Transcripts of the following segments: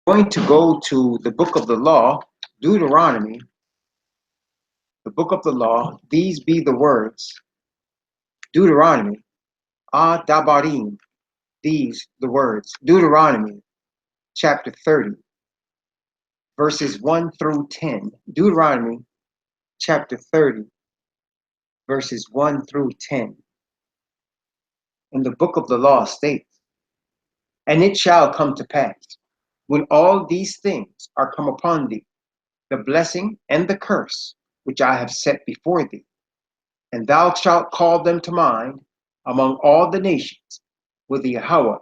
going to go to the book of the law, Deuteronomy, the book of the law. These be the words, Deuteronomy, Dabarim, these the words, Deuteronomy, chapter 30, verses 1 through 10. Deuteronomy, chapter 30, verses 1 through 10. And the book of the law states, "And it shall come to pass, when all these things are come upon thee, the blessing and the curse which I have set before thee, and thou shalt call them to mind among all the nations whither Yahweh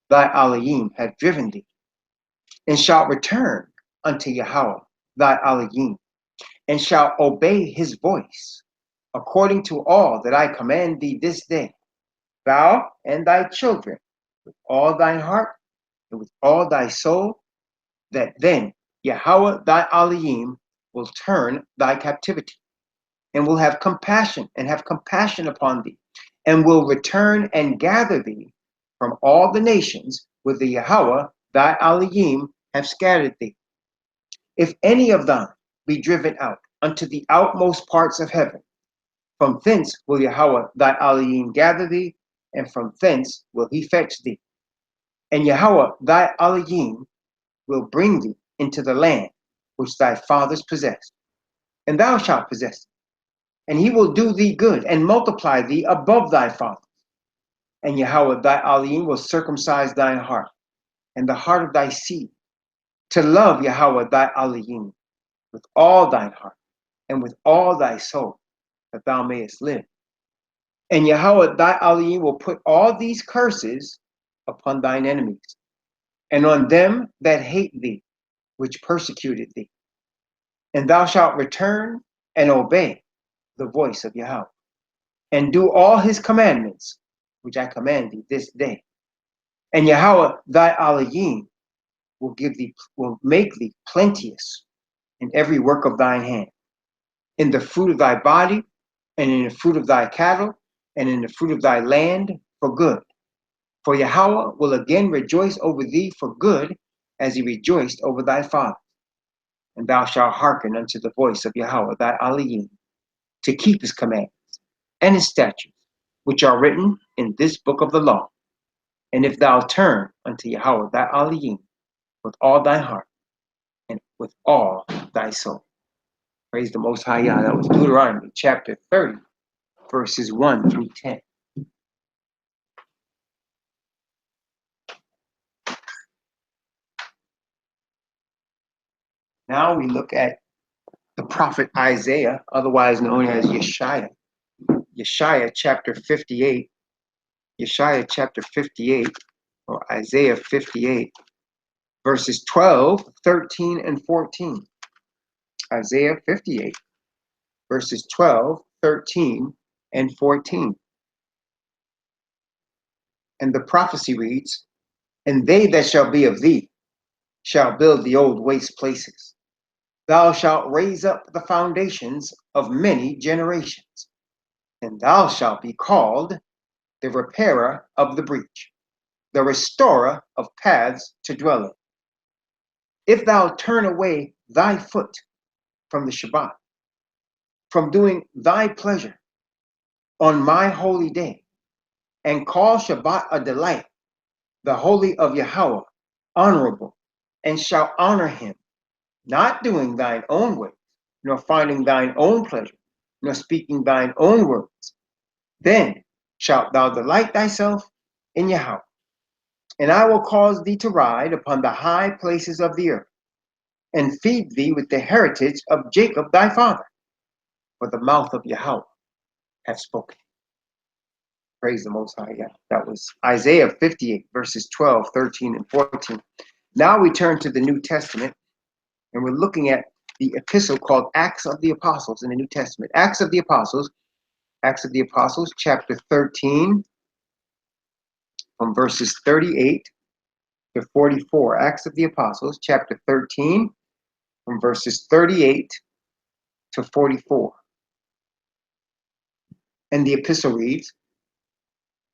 thy Elohim hath driven thee, and shalt return unto Yahweh thy Elohim, and shalt obey his voice, according to all that I command thee this day, thou and thy children, with all thine heart and with all thy soul, that then Yahweh thy Elohim will turn thy captivity, and will have compassion upon thee, and will return and gather thee from all the nations whither Yahweh thy Elohim have scattered thee. If any of them be driven out unto the outmost parts of heaven, from thence will Yahweh thy Elohim gather thee, and from thence will he fetch thee. And Yahweh thy Elohim will bring thee into the land which thy fathers possessed, and thou shalt possess it. And he will do thee good and multiply thee above thy fathers. And Yahweh thy Elohim will circumcise thine heart and the heart of thy seed, to love Yahweh thy Elohim with all thine heart and with all thy soul, that thou mayest live. And Yahweh thy Elohim will put all these curses upon thine enemies, and on them that hate thee, which persecuted thee. And thou shalt return and obey the voice of Yahweh, and do all his commandments, which I command thee this day. And Yahweh thy Elohim will make thee plenteous in every work of thine hand, in the fruit of thy body, and in the fruit of thy cattle, and in the fruit of thy land for good. For Yahweh will again rejoice over thee for good, as he rejoiced over thy father. And thou shalt hearken unto the voice of Yahweh thy Elohim, to keep his commandments and his statutes, which are written in this book of the law. And if thou turn unto Yahweh thy Elohim with all thy heart and with all thy soul." Praise the Most High Yah. That was Deuteronomy chapter 30, verses 1 through 10. Now we look at the prophet Isaiah, otherwise known as Yeshaya. Yeshaya chapter 58. Yeshaya chapter 58, or Isaiah 58, verses 12, 13, and 14. Isaiah 58, verses 12, 13, and 14. And the prophecy reads, "And they that shall be of thee shall build the old waste places. Thou shalt raise up the foundations of many generations, and thou shalt be called the repairer of the breach, the restorer of paths to dwell in. If thou turn away thy foot from the Shabbat, from doing thy pleasure on my holy day, and call Shabbat a delight, the holy of Yahweh honorable, and shall honor him, not doing thine own ways, nor finding thine own pleasure, nor speaking thine own words, then shalt thou delight thyself in Yahweh. And I will cause thee to ride upon the high places of the earth, and feed thee with the heritage of Jacob thy father, for the mouth of Yahweh hath spoken." Praise the Most High Yah. That was Isaiah 58, verses 12, 13, and 14. Now we turn to the New Testament, and we're looking at the epistle called Acts of the Apostles in the New Testament. Acts of the Apostles, chapter 13, from verses 38 to 44. Acts of the Apostles, chapter 13, from verses 38 to 44. And the epistle reads,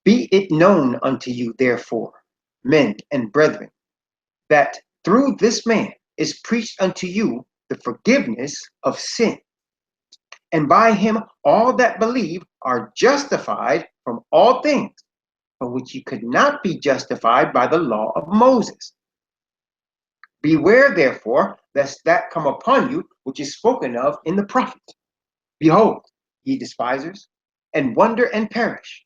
"Be it known unto you, therefore, men and brethren, that Through this man is preached unto you the forgiveness of sin. And by him all that believe are justified from all things, for which ye could not be justified by the law of Moses. Beware therefore, lest that come upon you which is spoken of in the prophet. Behold, ye despisers, and wonder and perish.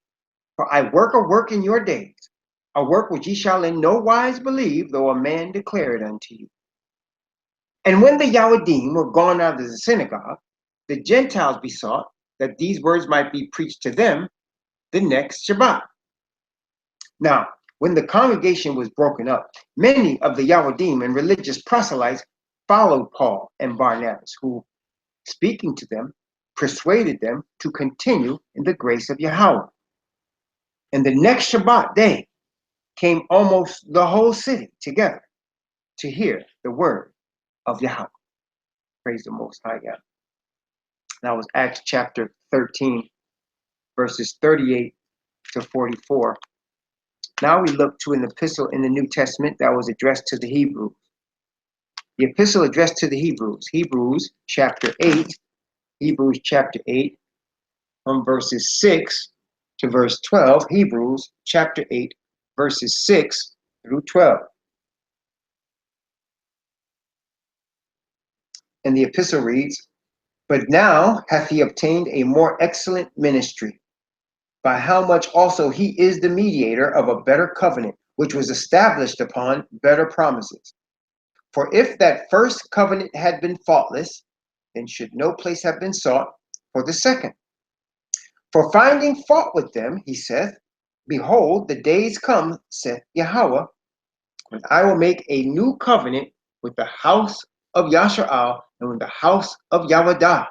For I work a work in your days, a work which ye shall in no wise believe, though a man declare it unto you. And when the Yahudim were gone out of the synagogue, the Gentiles besought that these words might be preached to them the next Shabbat. Now, when the congregation was broken up, many of the Yahudim and religious proselytes followed Paul and Barnabas, who, speaking to them, persuaded them to continue in the grace of Yahweh. And the next Shabbat day came almost the whole city together to hear the word of Yahweh. Praise the Most High God. That was Acts chapter 13, verses 38 to 44. Now we look to an epistle in the New Testament that was addressed to the Hebrews. The epistle addressed to the Hebrews, Hebrews chapter 8, from verses 6 to verse 12, Hebrews chapter 8, verses 6 through 12. And the epistle reads, But now hath he obtained a more excellent ministry, by how much also he is the mediator of a better covenant, which was established upon better promises. For if that first covenant had been faultless, then should no place have been sought for the second. For finding fault with them, he saith, Behold, the days come, saith Yahweh, when I will make a new covenant with the house of Yasha'al and with the house of Yahudah,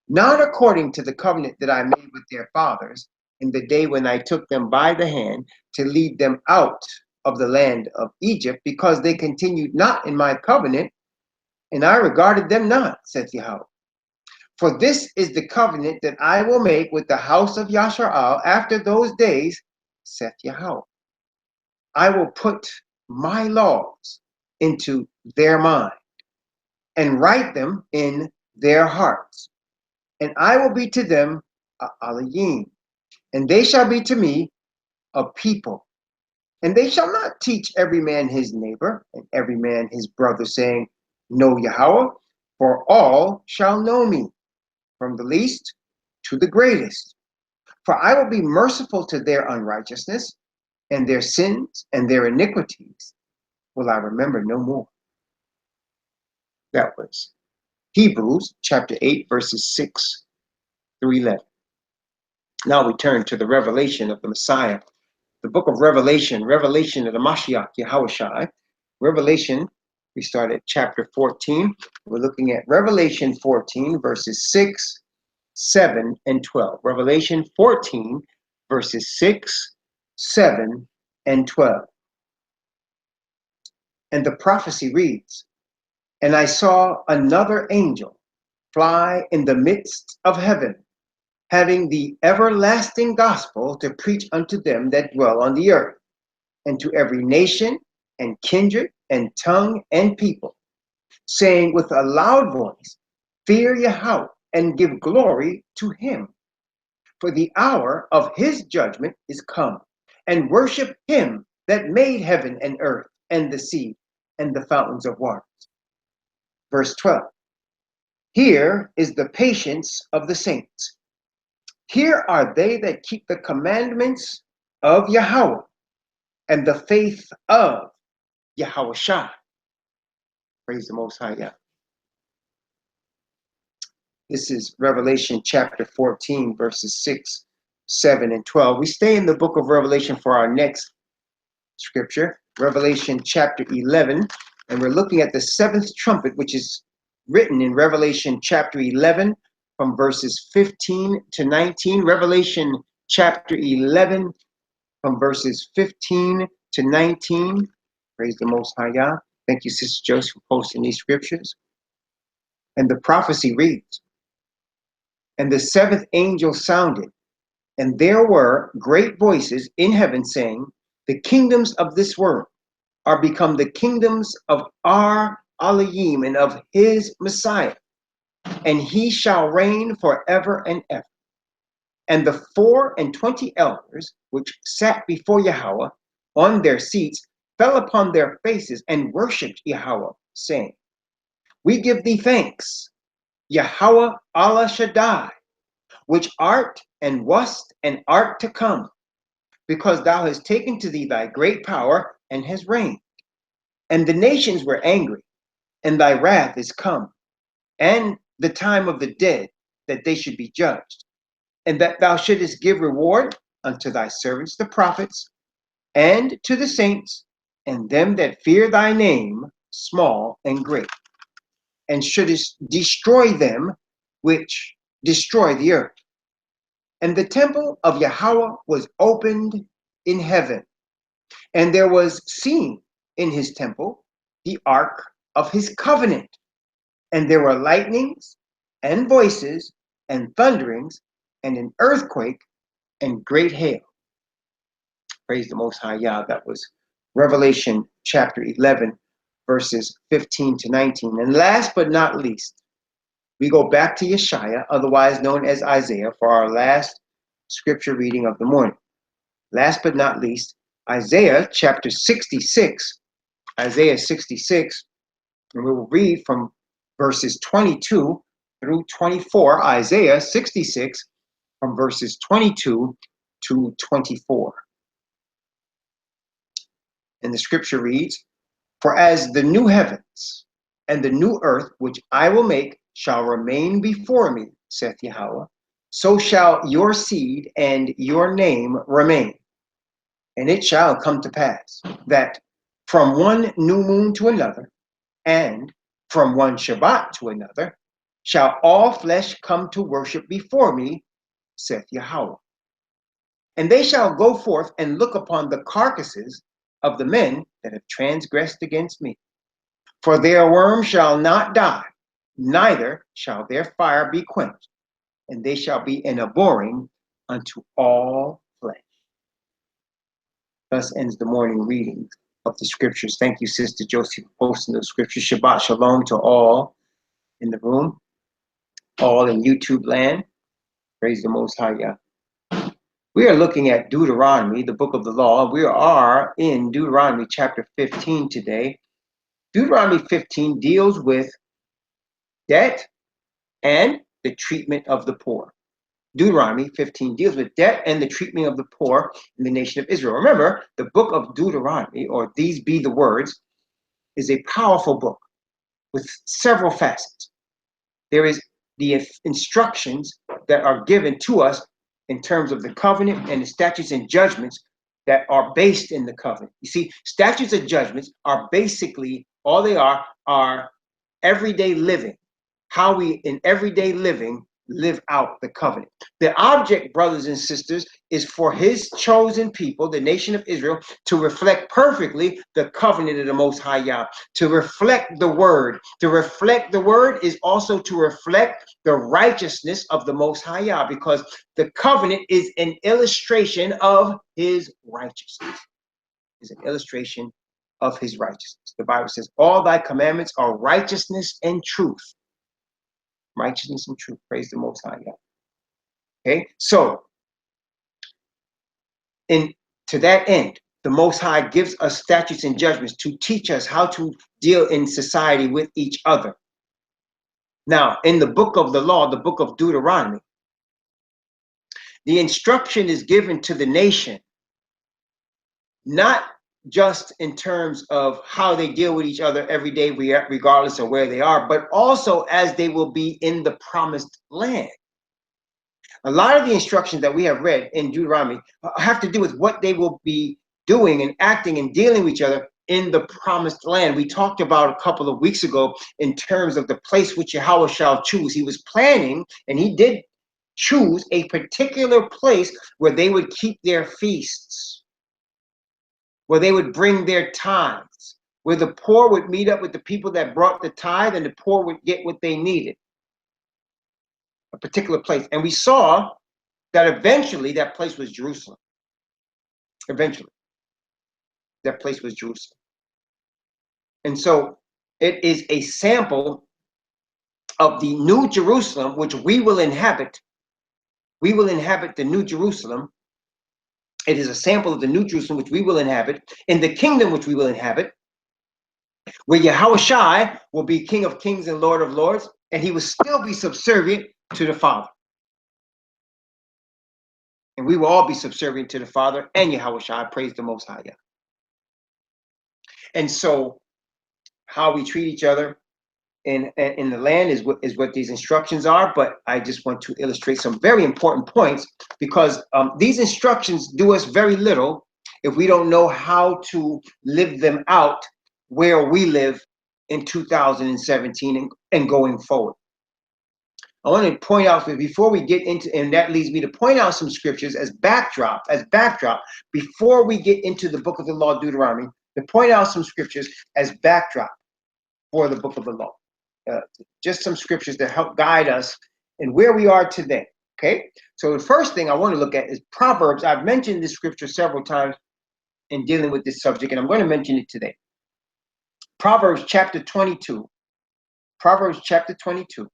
not according to the covenant that I made with their fathers in the day when I took them by the hand to lead them out of the land of Egypt, because they continued not in my covenant, and I regarded them not, saith Yahweh. For this is the covenant that I will make with the house of Yasha'al after those days, saith Yahweh. I will put my laws into their mind and write them in their hearts. And I will be to them a Elohim, and they shall be to me a people. And they shall not teach every man his neighbor and every man his brother, saying, Know Yahweh, for all shall know me, from the least to the greatest. For I will be merciful to their unrighteousness, and their sins and their iniquities will I remember no more. That was Hebrews chapter 8, verses 6 through 11. Now we turn to the revelation of the Messiah. The book of Revelation of the Mashiach, Yahushai. Revelation, we start at chapter 14. We're looking at Revelation 14, verses 6, 7, and 12. Revelation 14, verses 6, 7, and 12. And the prophecy reads, And I saw another angel fly in the midst of heaven, having the everlasting gospel to preach unto them that dwell on the earth, and to every nation and kindred and tongue and people, saying with a loud voice, Fear Yahweh, and give glory to him. For the hour of his judgment is come, and worship him that made heaven and earth and the sea and the fountains of waters. Verse 12. Here is the patience of the saints. Here are they that keep the commandments of Yahweh and the faith of Yahushua. Praise the Most High God. This is Revelation chapter 14, verses 6, 7, and 12. We stay in the book of Revelation for our next scripture, Revelation chapter 11, and we're looking at the seventh trumpet, which is written in Revelation chapter 11 from verses 15 to 19. Revelation chapter 11 from verses 15 to 19. Praise the Most High God. Thank you, Sister Joseph, for posting these scriptures. And the prophecy reads, And the seventh angel sounded, and there were great voices in heaven saying, The kingdoms of this world are become the kingdoms of our Elohim and of his Messiah, and he shall reign forever and ever. And the 24 elders which sat before Yahweh on their seats fell upon their faces and worshipped Yahweh, saying, We give thee thanks, Yahweh Allah Shaddai, which art and wast and art to come, because thou hast taken to thee thy great power and hast reigned. And the nations were angry, and thy wrath is come, and the time of the dead, that they should be judged, and that thou shouldest give reward unto thy servants the prophets, and to the saints, and them that fear thy name, small and great, and shouldest destroy them which destroy the earth. And the temple of Yahweh was opened in heaven, and there was seen in his temple the ark of his covenant. And there were lightnings and voices and thunderings and an earthquake and great hail. Praise the Most High Yah. That was Revelation chapter 11, verses 15 to 19. And last but not least, we go back to Yeshaya, otherwise known as Isaiah, for our last scripture reading of the morning. Last but not least, Isaiah chapter 66, Isaiah 66, and we will read from verses 22 through 24, Isaiah 66, from verses 22 to 24. And the scripture reads, For as the new heavens and the new earth which I will make shall remain before me, saith Yahweh, so shall your seed and your name remain. And it shall come to pass that from one new moon to another, and from one Shabbat to another, shall all flesh come to worship before me, saith Yahweh. And they shall go forth and look upon the carcasses of the men that have transgressed against me. For their worm shall not die, neither shall their fire be quenched, and they shall be an abhorring unto all flesh. Thus ends the morning reading of the scriptures. Thank you, Sister Josie, for posting those scriptures. Shabbat shalom to all in the room, all in YouTube land. Praise the Most High Yah. We are looking at Deuteronomy, the book of the law. We are in Deuteronomy chapter 15 today. Deuteronomy 15 deals with debt and the treatment of the poor. Deuteronomy 15 deals with debt and the treatment of the poor in the nation of Israel. Remember, the book of Deuteronomy, or These Be the Words, is a powerful book with several facets. There is the instructions that are given to us in terms of the covenant and the statutes and judgments that are based in the covenant. You see, statutes and judgments are basically, all they are everyday living, how we in everyday living live out the covenant. The object, brothers and sisters, is for his chosen people, the nation of Israel, to reflect perfectly the covenant of the Most High Yah, to reflect the word. To reflect the word is also to reflect the righteousness of the Most High Yah, because the covenant is an illustration of his righteousness. Is an illustration of his righteousness. The Bible says, all thy commandments are righteousness and truth. Righteousness and truth. Praise the Most High God. Okay, so to that end, the Most High gives us statutes and judgments to teach us how to deal in society with each other. Now, in the book of the law, the book of Deuteronomy, the instruction is given to the nation, not just in terms of how they deal with each other every day, regardless of where they are, but also as they will be in the promised land. A lot of the instructions that we have read in Deuteronomy have to do with what they will be doing and acting and dealing with each other in the promised land. We talked about a couple of weeks ago in terms of the place which Yahweh shall choose. He was planning, and he did choose a particular place where they would keep their feasts, where they would bring their tithes, where the poor would meet up with the people that brought the tithe, and the poor would get what they needed. A particular place. And we saw that eventually that place was Jerusalem. Eventually, that place was Jerusalem. And so it is a sample of the New Jerusalem, which we will inhabit. We will inhabit the New Jerusalem. It is a sample of the New Jerusalem, which we will inhabit, in the kingdom which we will inhabit, where Yahushua will be King of Kings and Lord of Lords, and he will still be subservient to the Father. And we will all be subservient to the Father and Yahushua. Praise the Most High. And so how we treat each other in the land is what these instructions are. But I just want to illustrate some very important points, because these instructions do us very little if we don't know how to live them out where we live in 2017 and going forward. I want to point out, before we get into, and that leads me to point out some scriptures as backdrop, before we get into the book of the law, Deuteronomy, to point out some scriptures as backdrop for the book of the law. Just some scriptures to help guide us in where we are today. Okay, so the first thing I want to look at is Proverbs. I've mentioned this scripture several times in dealing with this subject, and I'm going to mention it today. Proverbs chapter 22. Proverbs chapter 22.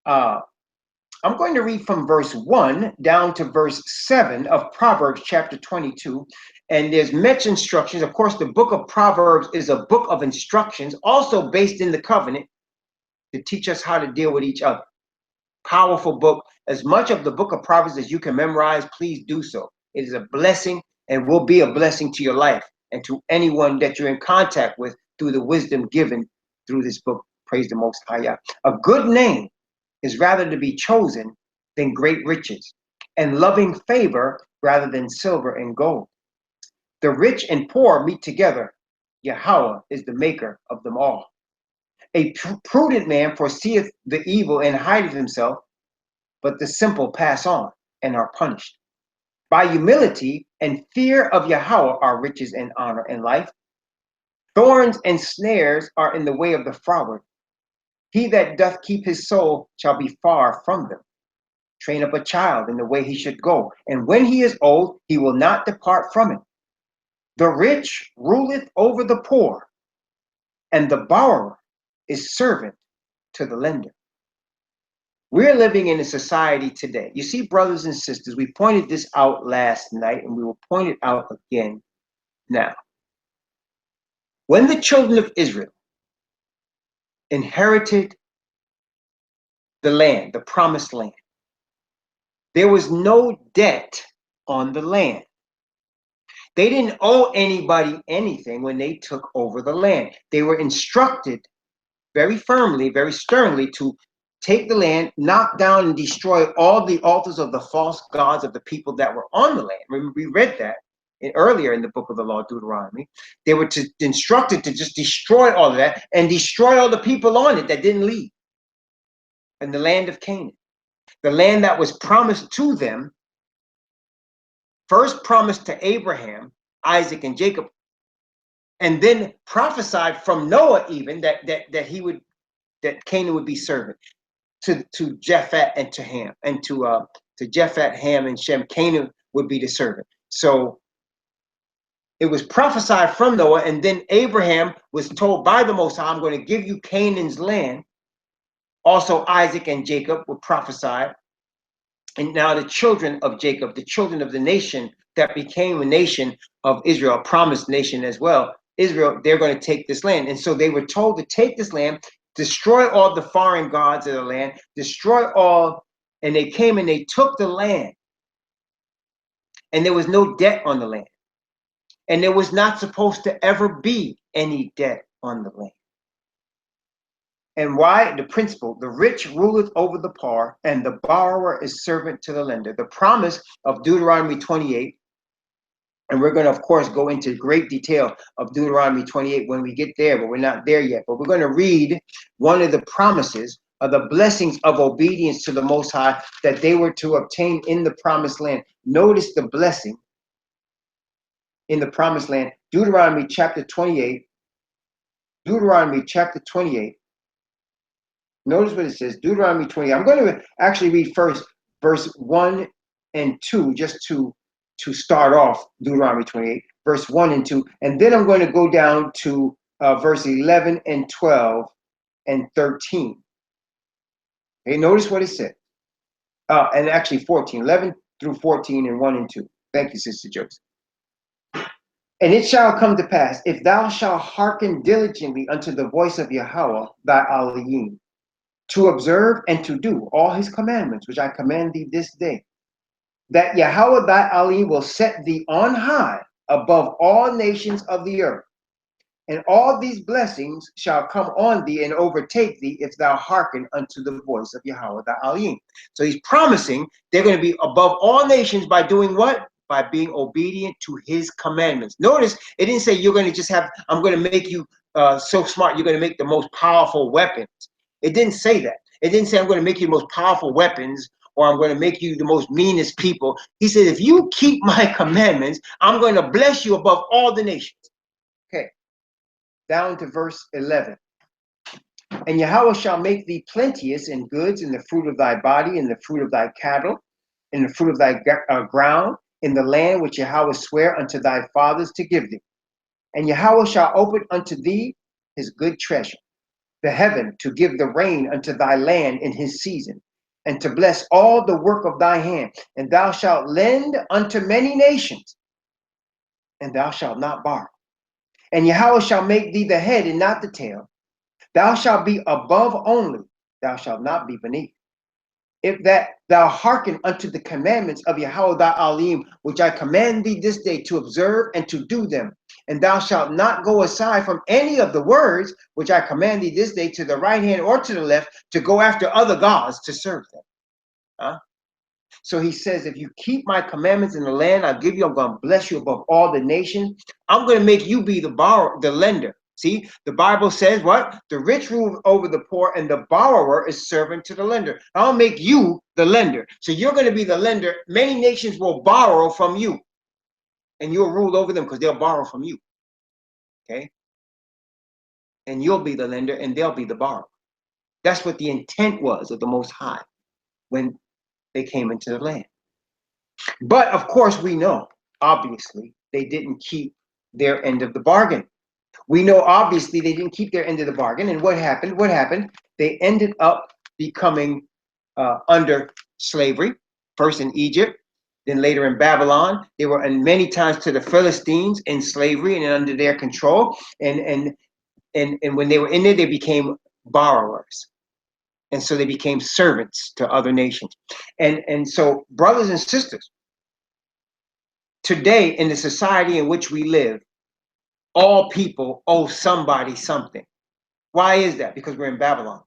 I'm going to read from verse 1 down to verse 7 of Proverbs chapter 22. And there's much instructions. Of course, the book of Proverbs is a book of instructions, also based in the covenant, to teach us how to deal with each other. Powerful book. As much of the book of Proverbs as you can memorize, please do so. It is a blessing and will be a blessing to your life and to anyone that you're in contact with through the wisdom given through this book. Praise the Most High. A good name is rather to be chosen than great riches, and loving favor rather than silver and gold. The rich and poor meet together. Yahweh is the maker of them all. A prudent man foreseeth the evil and hideth himself, but the simple pass on and are punished. By humility and fear of Yahweh are riches and honor and life. Thorns and snares are in the way of the froward. He that doth keep his soul shall be far from them. Train up a child in the way he should go, and when he is old, he will not depart from it. The rich ruleth over the poor, and the borrower is servant to the lender. We're living in a society today. You see, brothers and sisters, we pointed this out last night, and we will point it out again now. When the children of Israel inherited the land, the promised land, there was no debt on the land. They didn't owe anybody anything when they took over the land. They were instructed very firmly, very sternly, to take the land, knock down and destroy all the altars of the false gods of the people that were on the land. Remember, we read that earlier in the book of the law, Deuteronomy. They were instructed to just destroy all of that and destroy all the people on it that didn't leave. In the land of Canaan, the land that was promised to them, first promised to Abraham, Isaac, and Jacob, and then prophesied from Noah even that Canaan would be servant to Japhet and to Ham, and to Japhet, Ham, and Shem. Canaan would be the servant. So it was prophesied from Noah, and then Abraham was told by the Most High, I'm going to give you Canaan's land. Also Isaac and Jacob were prophesied. And now the children of Jacob, the children of the nation that became a nation of Israel, a promised nation as well, Israel, they're going to take this land. And so they were told to take this land, destroy all the foreign gods of the land, destroy all, and they came and they took the land. And there was no debt on the land. And there was not supposed to ever be any debt on the land. And why? The principle, the rich ruleth over the poor, and the borrower is servant to the lender. The promise of Deuteronomy 28, and we're going to, of course, go into great detail of Deuteronomy 28 when we get there, but we're not there yet. But we're going to read one of the promises of the blessings of obedience to the Most High that they were to obtain in the promised land. Notice the blessing in the promised land. Deuteronomy chapter 28. Deuteronomy chapter 28. Notice what it says, Deuteronomy 20. I'm going to actually read first verse 1 and 2 just to start off Deuteronomy 28. verse 1 and 2. And then I'm going to go down to verse 11 and 12 and 13. Okay, notice what it said. And actually 14, 11 through 14 and 1 and 2. Thank you, Sister Joseph. And it shall come to pass, if thou shalt hearken diligently unto the voice of Yahweh thy Elohim, to observe and to do all his commandments, which I command thee this day, that Yahweh thy Elohim will set thee on high above all nations of the earth. And all these blessings shall come on thee and overtake thee if thou hearken unto the voice of Yahweh thy Elohim. So he's promising they're going to be above all nations by doing what? By being obedient to his commandments. Notice it didn't say you're going to just have, I'm going to make you so smart, you're going to make the most powerful weapons. It didn't say that. It didn't say I'm going to make you the most powerful weapons or I'm going to make you the most meanest people. He said, if you keep my commandments, I'm going to bless you above all the nations. Okay. Down to verse 11. And Yahweh shall make thee plenteous in goods, in the fruit of thy body, in the fruit of thy cattle, in the fruit of thy ground, in the land which Yahweh sware unto thy fathers to give thee. And Yahweh shall open unto thee his good treasure, the heaven, to give the rain unto thy land in his season, and to bless all the work of thy hand. And thou shalt lend unto many nations, and thou shalt not borrow. And Yahweh shall make thee the head and not the tail. Thou shalt be above only, thou shalt not be beneath. If that thou hearken unto the commandments of Yahweh thy Elohim, which I command thee this day to observe and to do them, and thou shalt not go aside from any of the words which I command thee this day to the right hand or to the left, to go after other gods to serve them. Huh? So he says, if you keep my commandments in the land I give you, I'm going to bless you above all the nations. I'm going to make you be the borrower, the lender. See, the Bible says what? The rich rule over the poor and the borrower is servant to the lender. I'll make you the lender. So you're going to be the lender. Many nations will borrow from you and you'll rule over them because they'll borrow from you. Okay? And you'll be the lender and they'll be the borrower. That's what the intent was of the Most High when they came into the land. But of course, we know, obviously, they didn't keep their end of the bargain. We know, obviously, they didn't keep their end of the bargain. And what happened? What happened? They ended up becoming under slavery, first in Egypt, then later in Babylon. They were, and many times to the Philistines in slavery and under their control. And when they were in there, they became borrowers. And so they became servants to other nations. And so, brothers and sisters, today in the society in which we live, all people owe somebody something. Why is that? Because we're in Babylon.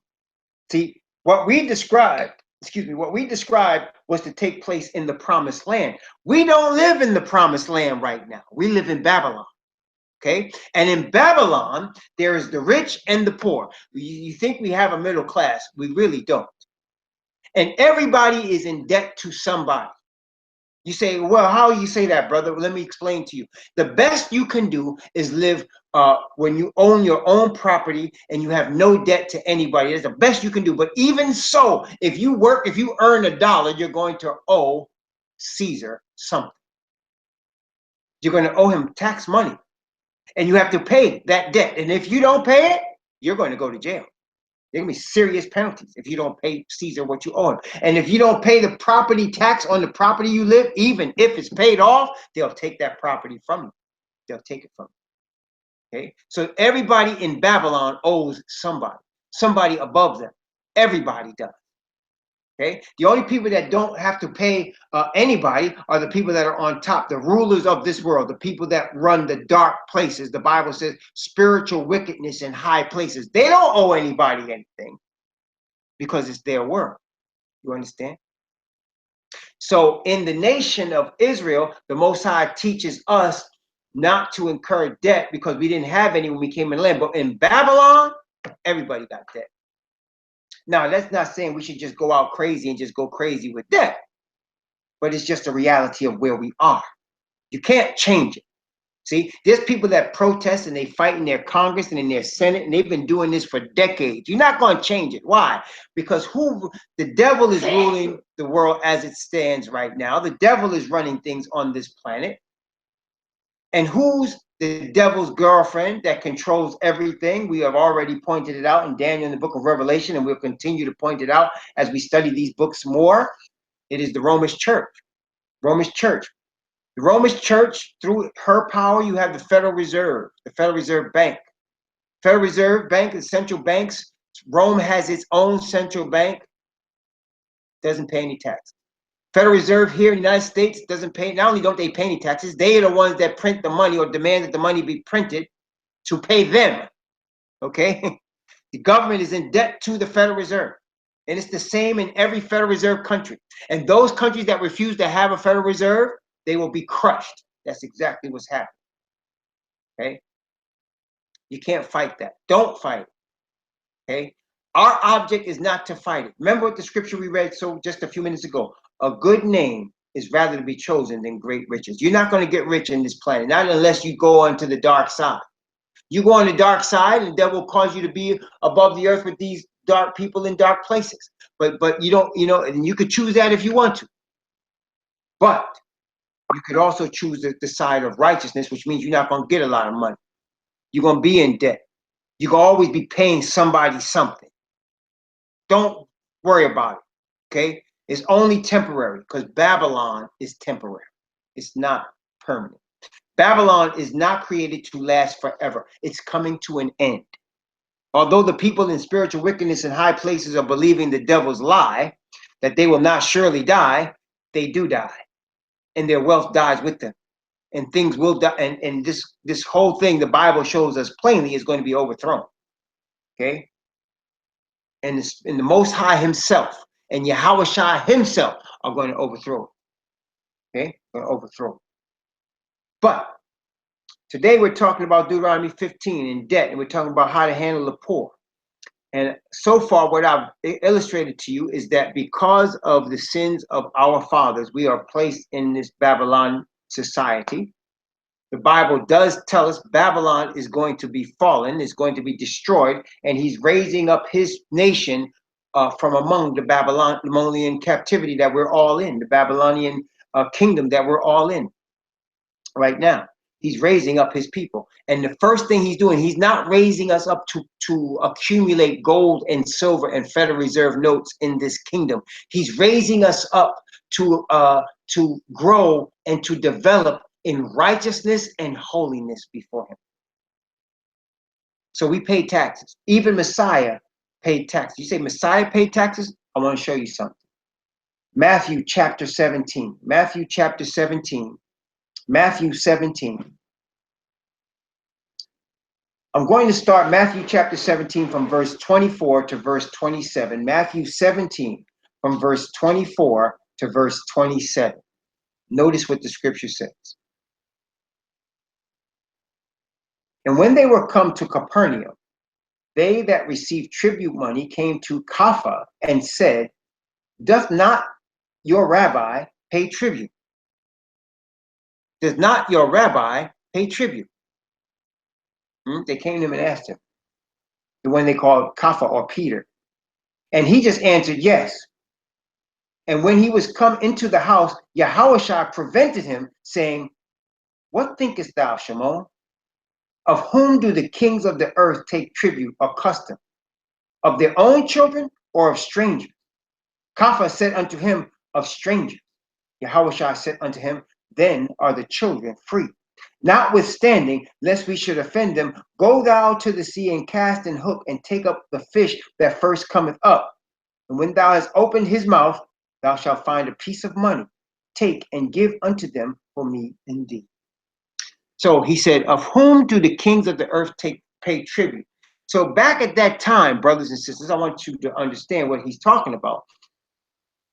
See, what we described was to take place in the promised land. We don't live in the promised land right now. We live in Babylon. Okay? And in Babylon, there is the rich and the poor. You think we have a middle class. We really don't. And everybody is in debt to somebody. You say, well, how you say that, brother? Let me explain to you. The best you can do is live when you own your own property and you have no debt to anybody. That's the best you can do. But even so, if you work, if you earn $1, you're going to owe Caesar something. You're going to owe him tax money. And you have to pay that debt. And if you don't pay it, you're going to go to jail. There can be serious penalties if you don't pay Caesar what you owe him. And if you don't pay the property tax on the property you live, even if it's paid off, they'll take that property from you. They'll take it from you. Okay? So everybody in Babylon owes somebody above them. Everybody does. Okay? The only people that don't have to pay anybody are the people that are on top, the rulers of this world, the people that run the dark places. The Bible says spiritual wickedness in high places. They don't owe anybody anything because it's their world. You understand? So in the nation of Israel, the Most High teaches us not to incur debt because we didn't have any when we came in the land. But in Babylon, everybody got debt. Now, that's not saying we should just go out crazy and just go crazy with debt, but it's just a reality of where we are. You can't change it. See, there's people that protest and they fight in their Congress and in their Senate, and they've been doing this for decades. You're not going to change it. Why? Because the devil is ruling the world as it stands right now. The devil is running things on this planet. And who's the devil's girlfriend that controls everything? We have already pointed it out in Daniel in the book of Revelation, and we'll continue to point it out as we study these books more. It is the Roman Church. Roman Church. The Roman Church, through her power, you have the Federal Reserve, the Federal Reserve Bank. Federal Reserve Bank, the central banks. Rome has its own central bank, doesn't pay any tax. Federal Reserve here in the United States doesn't pay, not only don't they pay any taxes, they are the ones that print the money or demand that the money be printed to pay them, okay? The government is in debt to the Federal Reserve. And it's the same in every Federal Reserve country. And those countries that refuse to have a Federal Reserve, they will be crushed. That's exactly what's happening, okay? You can't fight that. Don't fight it, okay? Our object is not to fight it. Remember what the scripture we read just a few minutes ago. A good name is rather to be chosen than great riches. You're not going to get rich in this planet, not unless you go onto the dark side. You go on the dark side, and the devil will cause you to be above the earth with these dark people in dark places. But you don't, and you could choose that if you want to. But you could also choose the side of righteousness, which means you're not going to get a lot of money. You're going to be in debt. You can always be paying somebody something. Don't worry about it, okay? It's only temporary because Babylon is temporary. It's not permanent. Babylon is not created to last forever. It's coming to an end. Although the people in spiritual wickedness in high places are believing the devil's lie, that they will not surely die, they do die. And their wealth dies with them. And things will die. And this whole thing, the Bible shows us plainly, is going to be overthrown. Okay? And the Most High himself and Yahweh Shai himself are going to overthrow it. Okay? Going to overthrow it. But today we're talking about Deuteronomy 15 in debt, and we're talking about how to handle the poor. And so far, what I've illustrated to you is that because of the sins of our fathers, we are placed in this Babylon society. The Bible does tell us Babylon is going to be fallen, is going to be destroyed, and he's raising up his nation from among the Babylonian captivity that we're all in, the Babylonian kingdom that we're all in right now. He's raising up his people. And the first thing he's doing, he's not raising us up to accumulate gold and silver and Federal Reserve notes in this kingdom. He's raising us up to grow and to develop in righteousness and holiness before him. So we pay taxes. Even Messiah paid taxes. You say Messiah paid taxes? I want to show you something. Matthew chapter 17. Matthew chapter 17. Matthew 17. I'm going to start Matthew chapter 17 from verse 24 to verse 27. Matthew 17 from verse 24 to verse 27. Notice what the scripture says. And when they were come to Capernaum, they that received tribute money came to Caiaphas and said, doth not your rabbi pay tribute? Does not your rabbi pay tribute? They came to him and asked him, the one they called Caiaphas or Peter. And he just answered yes. And when he was come into the house, Yahushua prevented him, saying, what thinkest thou, Shimon? Of whom do the kings of the earth take tribute or custom? Of their own children or of strangers? Caiaphas said unto him, of strangers. Yahushua said unto him, then are the children free. Notwithstanding, lest we should offend them, go thou to the sea and cast an hook and take up the fish that first cometh up. And when thou hast opened his mouth, thou shalt find a piece of money. Take and give unto them for me and thee. So he said, of whom do the kings of the earth pay tribute? So back at that time, brothers and sisters, I want you to understand what he's talking about.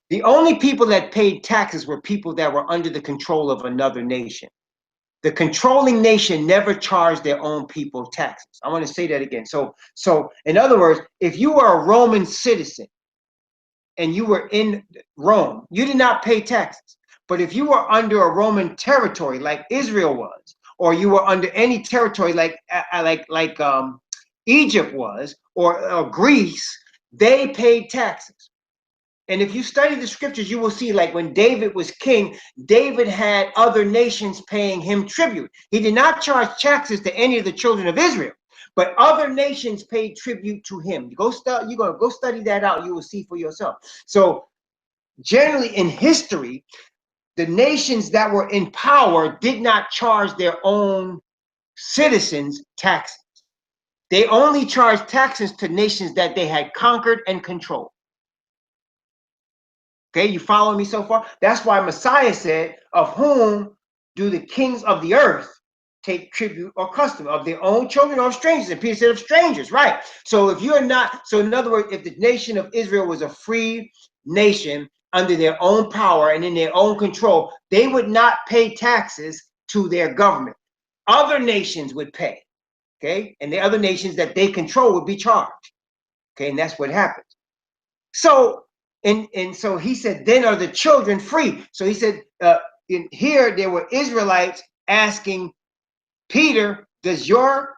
The only people that paid taxes were people that were under the control of another nation. The controlling nation never charged their own people taxes. I want to say that again. So in other words, if you were a Roman citizen and you were in Rome, you did not pay taxes. But if you were under a Roman territory like Israel was, or you were under any territory like Egypt was, or Greece, they paid taxes. And if you study the scriptures, you will see, like when David was king, David had other nations paying him tribute. He did not charge taxes to any of the children of Israel, but other nations paid tribute to him. You're gonna go study that out. You will see for yourself. So generally in history, the nations that were in power did not charge their own citizens taxes. They only charged taxes to nations that they had conquered and controlled. Okay, you follow me so far? That's why Messiah said, of whom do the kings of the earth take tribute or custom? Of their own children or of strangers? And Peter said of strangers, right? So if you're not, so in other words, if the nation of Israel was a free nation under their own power and in their own control, they would not pay taxes to their government. Other nations would pay, okay? And the other nations that they control would be charged, okay? And that's what happened. So, and so he said, then are the children free? So he said, in here there were Israelites asking Peter, does your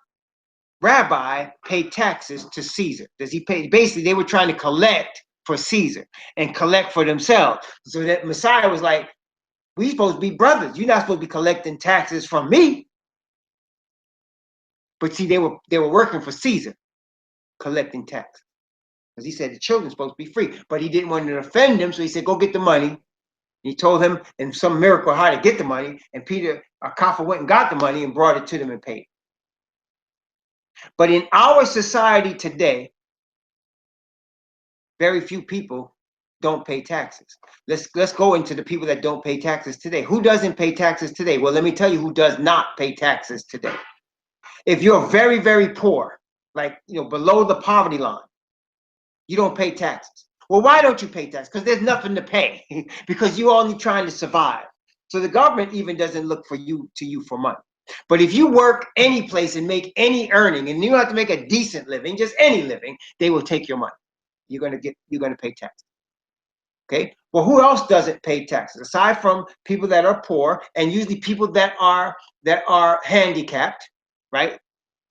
rabbi pay taxes to Caesar? Does he pay? Basically, they were trying to collect for Caesar and collect for themselves. So that Messiah was like, we supposed to be brothers. You're not supposed to be collecting taxes from me. But see, they were working for Caesar, collecting taxes. Because he said the children's supposed to be free. But he didn't want to offend them, so he said, go get the money. He told him in some miracle how to get the money, and Peter, Akafa, went and got the money and brought it to them and paid. But in our society today, very few people don't pay taxes. Let's go into the people that don't pay taxes today. Who doesn't pay taxes today? Well, let me tell you who does not pay taxes today. If you're very, very poor, like below the poverty line, you don't pay taxes. Well, why don't you pay taxes? Because there's nothing to pay. Because you're only trying to survive. So the government even doesn't look for you for money. But if you work any place and make any earning, and you don't have to make a decent living, just any living, they will take your money. You're gonna pay taxes. Okay. Well, who else doesn't pay taxes aside from people that are poor, and usually people that are handicapped, right?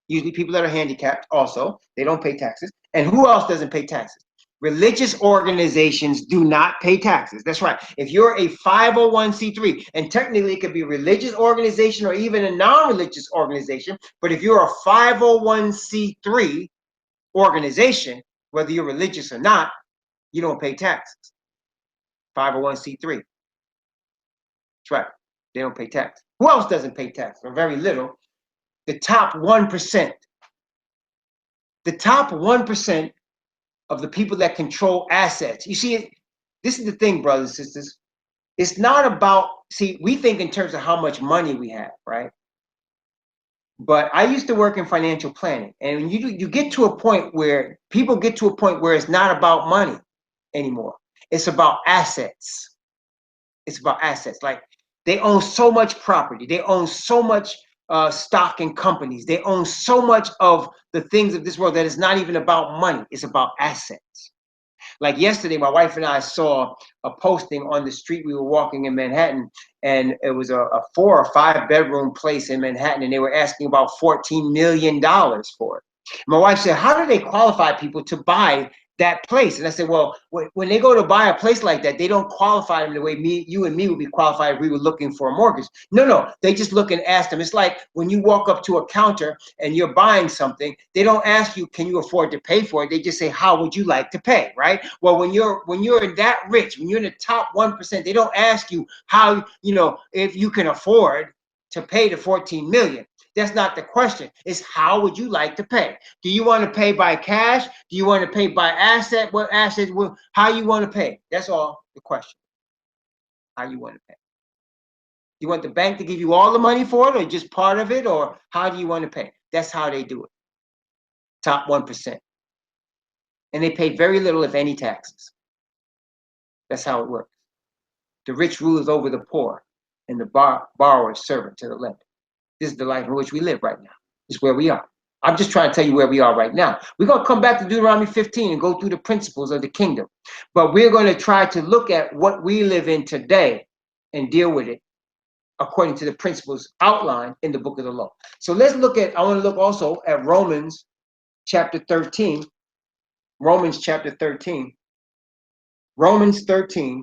Usually people that are handicapped also, they don't pay taxes. And who else doesn't pay taxes? Religious organizations do not pay taxes. That's right. If you're a 501c3, and technically it could be a religious organization or even a non-religious organization, but if you're a 501c3 organization, whether you're religious or not, you don't pay taxes. 501c3. That's right. They don't pay tax. Who else doesn't pay tax? Or very little. The top 1%. The top 1% of the people that control assets. You see, this is the thing, brothers and sisters. It's not about, see, we think in terms of how much money we have, right? But I used to work in financial planning, and you get to a point where people get to a point where it's not about money anymore. It's about assets. It's about assets. Like they own so much property. They own so much stock in companies. They own so much of the things of this world that it's not even about money. It's about assets. Like yesterday, my wife and I saw a posting on the street. We were walking in Manhattan, and it was a 4 or 5 bedroom place in Manhattan, and they were asking about $14 million for it. My wife said, how do they qualify people to buy that place? And I said, well, when they go to buy a place like that, they don't qualify them the way you and me would be qualified if we were looking for a mortgage. No, they just look and ask them. It's like when you walk up to a counter and you're buying something, they don't ask you, can you afford to pay for it? They just say, how would you like to pay, right? Well, when you're that rich, when you're in the top 1%, they don't ask you how, if you can afford to pay the 14 million. That's not the question. It's how would you like to pay? Do you want to pay by cash? Do you want to pay by asset? What assets? How you want to pay? That's all the question. How you want to pay? You want the bank to give you all the money for it, or just part of it, or how do you want to pay? That's how they do it. Top 1%. And they pay very little, if any, taxes. That's how it works. The rich rulers over the poor, and the borrower is servant to the lender. This is the life in which we live right now. This is where we are. I'm just trying to tell you where we are right now. We're going to come back to Deuteronomy 15 and go through the principles of the kingdom. But we're going to try to look at what we live in today and deal with it according to the principles outlined in the book of the law. So let's look at, I want to look also at Romans chapter 13. Romans chapter 13. Romans 13.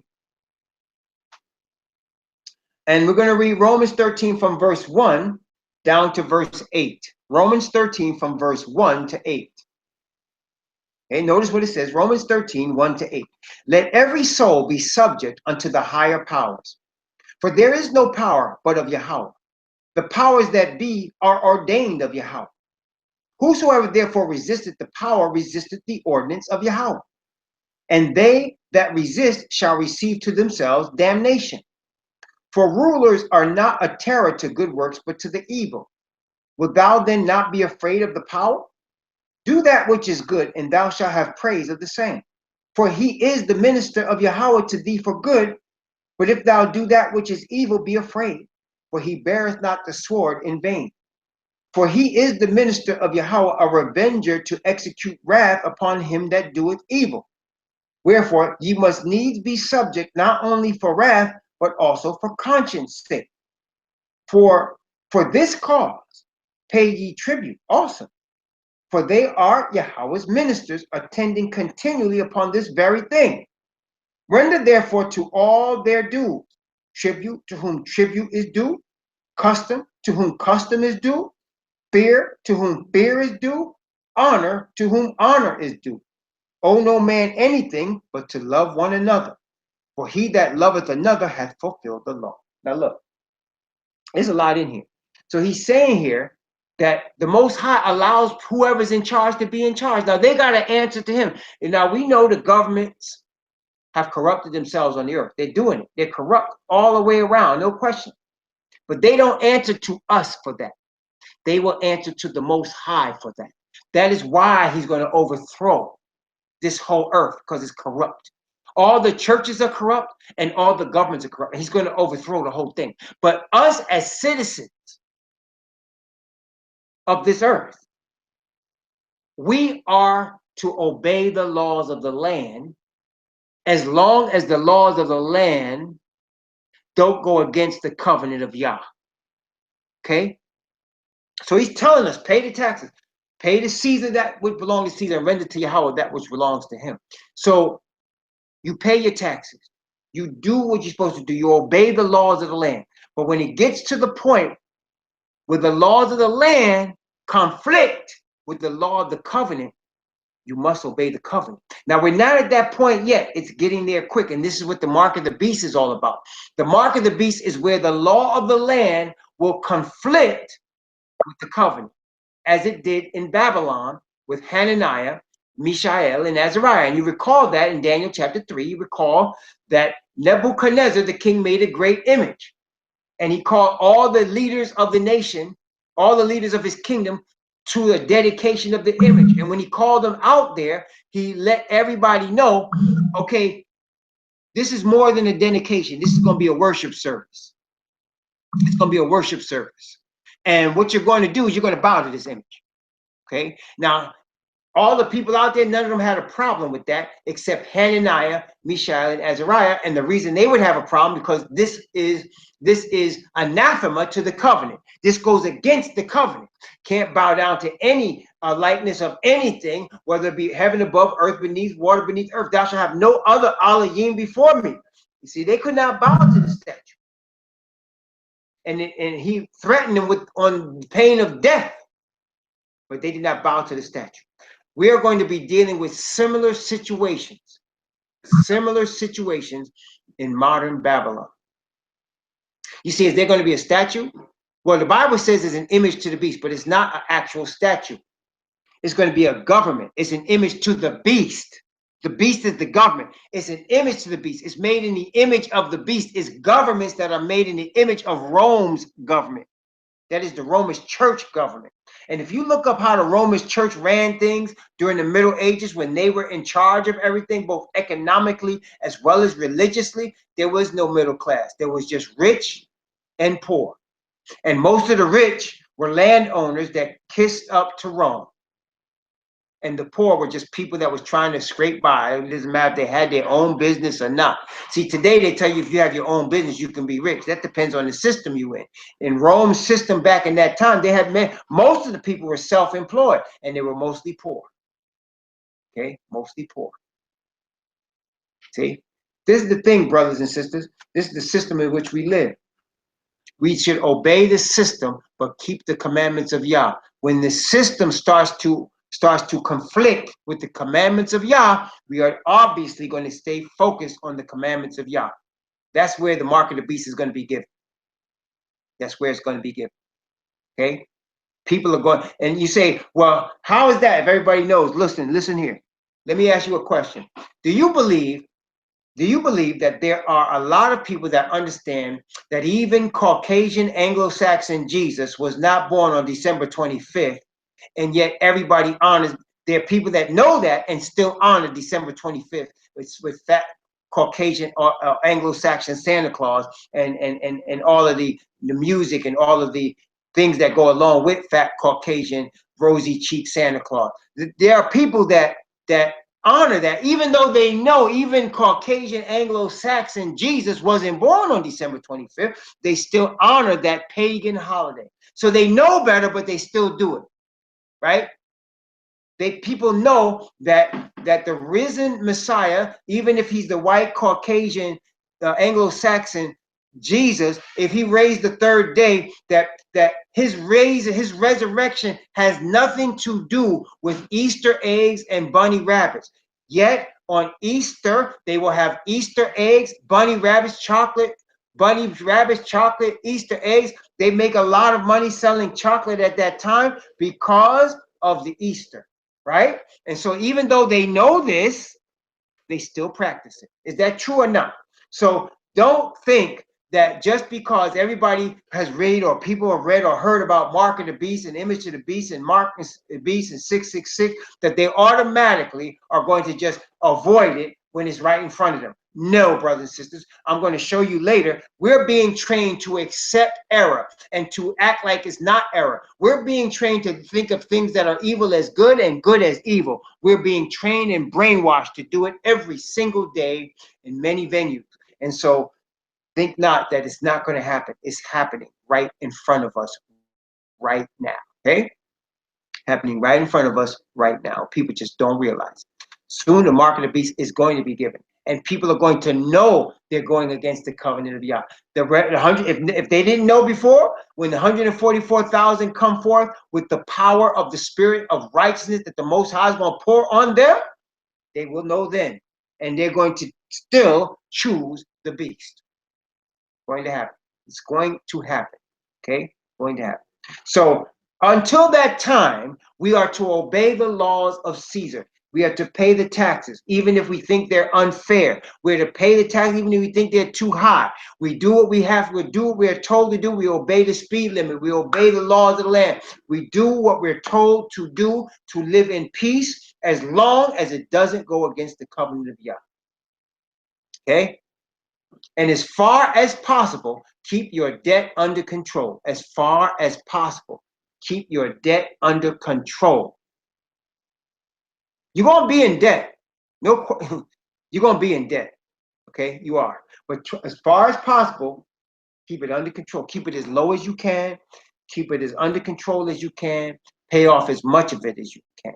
And we're going to read Romans 13 from verse 1 down to verse 8. Romans 13 from verse 1 to 8. Okay, notice what it says. Romans 13, 1 to 8. Let every soul be subject unto the higher powers. For there is no power but of Yahweh. The powers that be are ordained of Yahweh. Whosoever therefore resisteth the power resisteth the ordinance of Yahweh. And they that resist shall receive to themselves damnation. For rulers are not a terror to good works, but to the evil. Wilt thou then not be afraid of the power? Do that which is good, and thou shalt have praise of the same. For he is the minister of Yahweh to thee for good. But if thou do that which is evil, be afraid, for he beareth not the sword in vain. For he is the minister of Yahweh, a revenger to execute wrath upon him that doeth evil. Wherefore ye must needs be subject, not only for wrath, but also for conscience sake. For this cause pay ye tribute also, for they are Yahweh's ministers, attending continually upon this very thing. Render therefore to all their dues, tribute to whom tribute is due, custom to whom custom is due, fear to whom fear is due, honor to whom honor is due. Owe no man anything but to love one another, for he that loveth another hath fulfilled the law. Now look, there's a lot in here. So he's saying here that the Most High allows whoever's in charge to be in charge. Now they got to answer to him. And now we know the governments have corrupted themselves on the earth. They're doing it. They're corrupt all the way around, no question. But they don't answer to us for that. They will answer to the Most High for that. That is why he's going to overthrow this whole earth, because it's corrupt. All the churches are corrupt and all the governments are corrupt. He's going to overthrow the whole thing. But us as citizens of this earth, we are to obey the laws of the land, as long as the laws of the land don't go against the covenant of Yah. Okay? So he's telling us, pay the taxes, pay to Caesar that which belongs to Caesar, and render to Yahweh that which belongs to him. So you pay your taxes. You do what you're supposed to do. You obey the laws of the land. But when it gets to the point where the laws of the land conflict with the law of the covenant, you must obey the covenant. Now, we're not at that point yet. It's getting there quick. And this is what the mark of the beast is all about. The mark of the beast is where the law of the land will conflict with the covenant, as it did in Babylon with Hananiah, Mishael, and Azariah. And you recall that in Daniel chapter 3, you recall that Nebuchadnezzar, the king, made a great image. And he called all the leaders of the nation, all the leaders of his kingdom, to a dedication of the image. And when he called them out there, he let everybody know, okay, this is more than a dedication. This is going to be a worship service. It's going to be a worship service. And what you're going to do is you're going to bow to this image. Okay. Now, all the people out there, none of them had a problem with that, except Hananiah, Mishael, and Azariah. And the reason they would have a problem, because this is anathema to the covenant. This goes against the covenant. Can't bow down to any likeness of anything, whether it be heaven above, earth beneath, water beneath earth. Thou shalt have no other Elohim before me. You see, they could not bow to the statue. And he threatened them with on pain of death, but they did not bow to the statue. We are going to be dealing with similar situations in modern Babylon. You see, is there going to be a statue? Well, the Bible says it's an image to the beast, but it's not an actual statue. It's going to be a government. It's an image to the beast. The beast is the government. It's an image to the beast. It's made in the image of the beast. It's governments that are made in the image of Rome's government. That is the Roman church government. And if you look up how the Roman church ran things during the Middle Ages, when they were in charge of everything, both economically as well as religiously, there was no middle class. There was just rich and poor. And most of the rich were landowners that kissed up to Rome. And the poor were just people that was trying to scrape by. It doesn't matter if they had their own business or not. See, today they tell you if you have your own business, you can be rich. That depends on the system you in. In Rome's system back in that time, they had most of the people were self-employed, and they were mostly poor. Okay, mostly poor. See, this is the thing, brothers and sisters. This is the system in which we live. We should obey the system, but keep the commandments of Yah. When the system starts to conflict with the commandments of Yah, we are obviously going to stay focused on the commandments of Yah. That's where the mark of the beast is going to be given. That's where it's going to be given. Okay? People are going, and you say, well, how is that? If everybody knows, listen here. Let me ask you a question. Do you believe that there are a lot of people that understand that even Caucasian Anglo-Saxon Jesus was not born on December 25th, and yet everybody honors? There are people that know that and still honor December 25th with that Caucasian or Anglo-Saxon Santa Claus and all of the music and all of the things that go along with fat Caucasian rosy cheek Santa Claus. There are people that honor that, even though they know even Caucasian Anglo-Saxon Jesus wasn't born on December 25th, they still honor that pagan holiday. So they know better, but they still do it, right? People know that the risen Messiah, even if he's the white Caucasian Anglo-Saxon Jesus, if he raised the third day, that his resurrection has nothing to do with Easter eggs and bunny rabbits. Yet on Easter, they will have Easter eggs, bunny rabbits, chocolate, Easter eggs. They make a lot of money selling chocolate at that time because of the Easter, right? And so even though they know this, they still practice it. Is that true or not? So don't think that just because everybody has read or people have read or heard about Mark of the Beast and Image of the Beast and Mark of the Beast and 666, that they automatically are going to just avoid it when it's right in front of them. No, brothers and sisters, I'm going to show you later. We're being trained to accept error and to act like it's not error. We're being trained to think of things that are evil as good and good as evil. We're being trained and brainwashed to do it every single day in many venues. And so think not that it's not going to happen. It's happening right in front of us right now. Okay? Happening right in front of us right now. People just don't realize. Soon the mark of the beast is going to be given. And people are going to know they're going against the covenant of Yah. If they didn't know before, when the 144,000 come forth with the power of the spirit of righteousness that the Most High is going to pour on them, they will know then. And they're going to still choose the beast. Going to happen. It's going to happen. Okay? Going to happen. So until that time, we are to obey the laws of Caesar. We are to pay the taxes, even if we think they're unfair. We're to pay the taxes, even if we think they're too high. We do what we have to do, what we're told to do. We obey the speed limit. We obey the laws of the land. We do what we're told to do to live in peace, as long as it doesn't go against the covenant of Yah. Okay? And as far as possible, keep your debt under control. As far as possible, keep your debt under control. You're going to be in debt. No, you're going to be in debt. Okay, you are. But as far as possible, keep it under control. Keep it as low as you can. Keep it as under control as you can. Pay off as much of it as you can.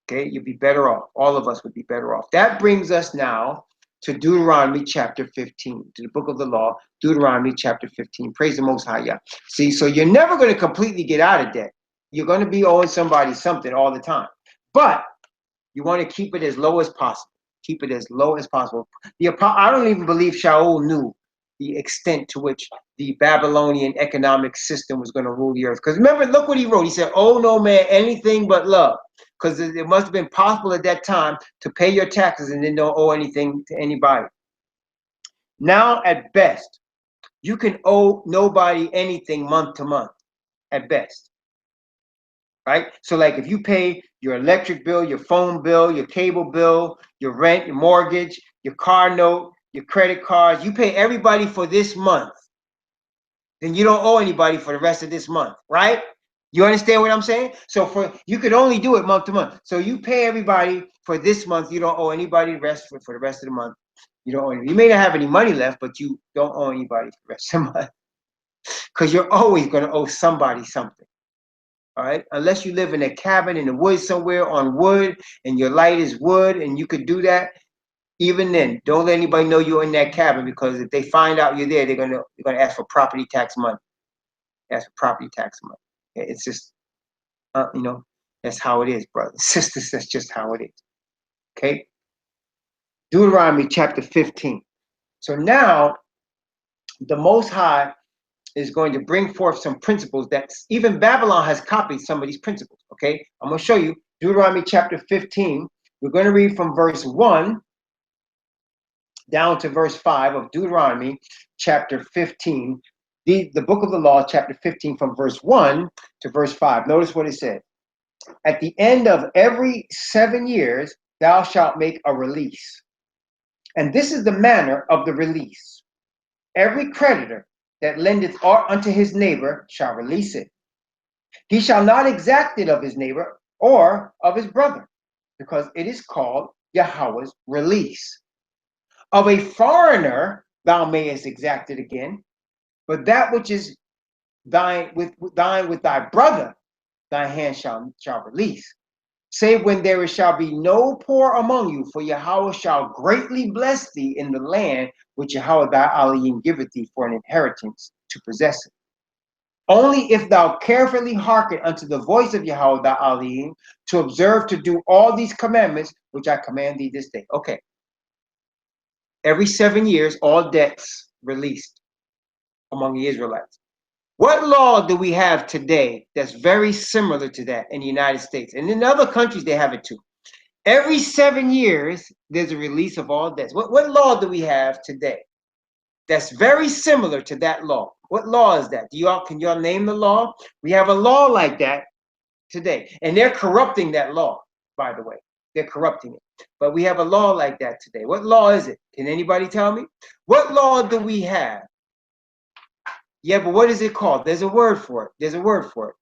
Okay, you'll be better off. All of us would be better off. That brings us now to Deuteronomy chapter 15, to the book of the law, Deuteronomy chapter 15. Praise the Most High Yah. See, so you're never going to completely get out of debt. You're going to be owing somebody something all the time. But you want to keep it as low as possible. Keep it as low as possible. I don't even believe Shaul knew the extent to which the Babylonian economic system was going to rule the earth. Because remember, look what he wrote. He said, "Oh no man anything but love." Because it must have been possible at that time to pay your taxes and then don't owe anything to anybody. Now, at best, you can owe nobody anything month to month, at best. Right? So like if you pay your electric bill, your phone bill, your cable bill, your rent, your mortgage, your car note, your credit cards, you pay everybody for this month, then you don't owe anybody for the rest of this month, right? You understand what I'm saying? So you could only do it month to month. So you pay everybody for this month, you don't owe anybody the rest for the rest of the month. You don't owe anybody. You may not have any money left, but you don't owe anybody for the rest of the month. Because you're always going to owe somebody something. All right, unless you live in a cabin in the woods somewhere on wood and your light is wood and you could do that, Even then, don't let anybody know you're in that cabin, because if they find out you're there, they're gonna ask for property tax money. Ask for property tax money. It's just that's how it is, brothers and sisters. That's just how it is. Okay. Deuteronomy chapter 15. So now the Most High is going to bring forth some principles that even Babylon has copied some of these principles. Okay, I'm going to show you Deuteronomy chapter 15. We're going to read from verse 1 down to verse 5 of Deuteronomy chapter 15. The book of the law, chapter 15, from verse 1 to verse 5. Notice what it said. At the end of every 7 years, thou shalt make a release. And this is the manner of the release. Every creditor that lendeth aught unto his neighbor shall release it. He shall not exact it of his neighbor or of his brother, because it is called Yahweh's release. Of a foreigner thou mayest exact it again, but that which is thine with thy brother, thy hand shall release. Save when there shall be no poor among you, for Yahweh shall greatly bless thee in the land which Yahweh thy Elohim giveth thee for an inheritance to possess it. Only if thou carefully hearken unto the voice of Yahweh thy Elohim, to observe to do all these commandments which I command thee this day. Okay. Every 7 years, all debts released among the Israelites. What law do we have today that's very similar to that in the United States? And in other countries, they have it too. Every 7 years, there's a release of all debts. What law do we have today that's very similar to that law? What law is that? Can y'all name the law? We have a law like that today. And they're corrupting that law, by the way. They're corrupting it. But we have a law like that today. What law is it? Can anybody tell me? What law do we have? Yeah, but what is it called? There's a word for it. There's a word for it.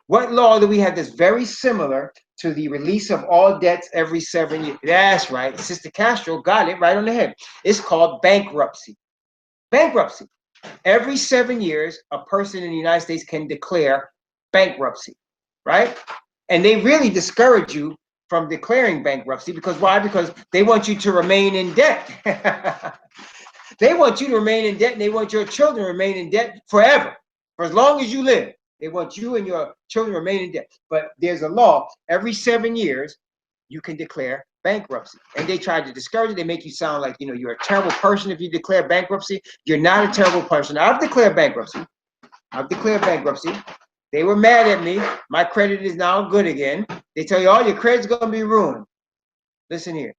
What law do we have that's very similar to the release of all debts every 7 years? That's right. Sister Castro got it right on the head. It's called bankruptcy. Bankruptcy. Every 7 years, a person in the United States can declare bankruptcy, right? And they really discourage you from declaring bankruptcy, because why? Because they want you to remain in debt. They want you to remain in debt, and they want your children to remain in debt forever, for as long as you live. They want you and your children to remain in debt. But there's a law. Every 7 years, you can declare bankruptcy. And they try to discourage it. They make you sound like, you're a terrible person if you declare bankruptcy. You're not a terrible person. I've declared bankruptcy. They were mad at me. My credit is now good again. They tell you all your credit's going to be ruined. Listen here.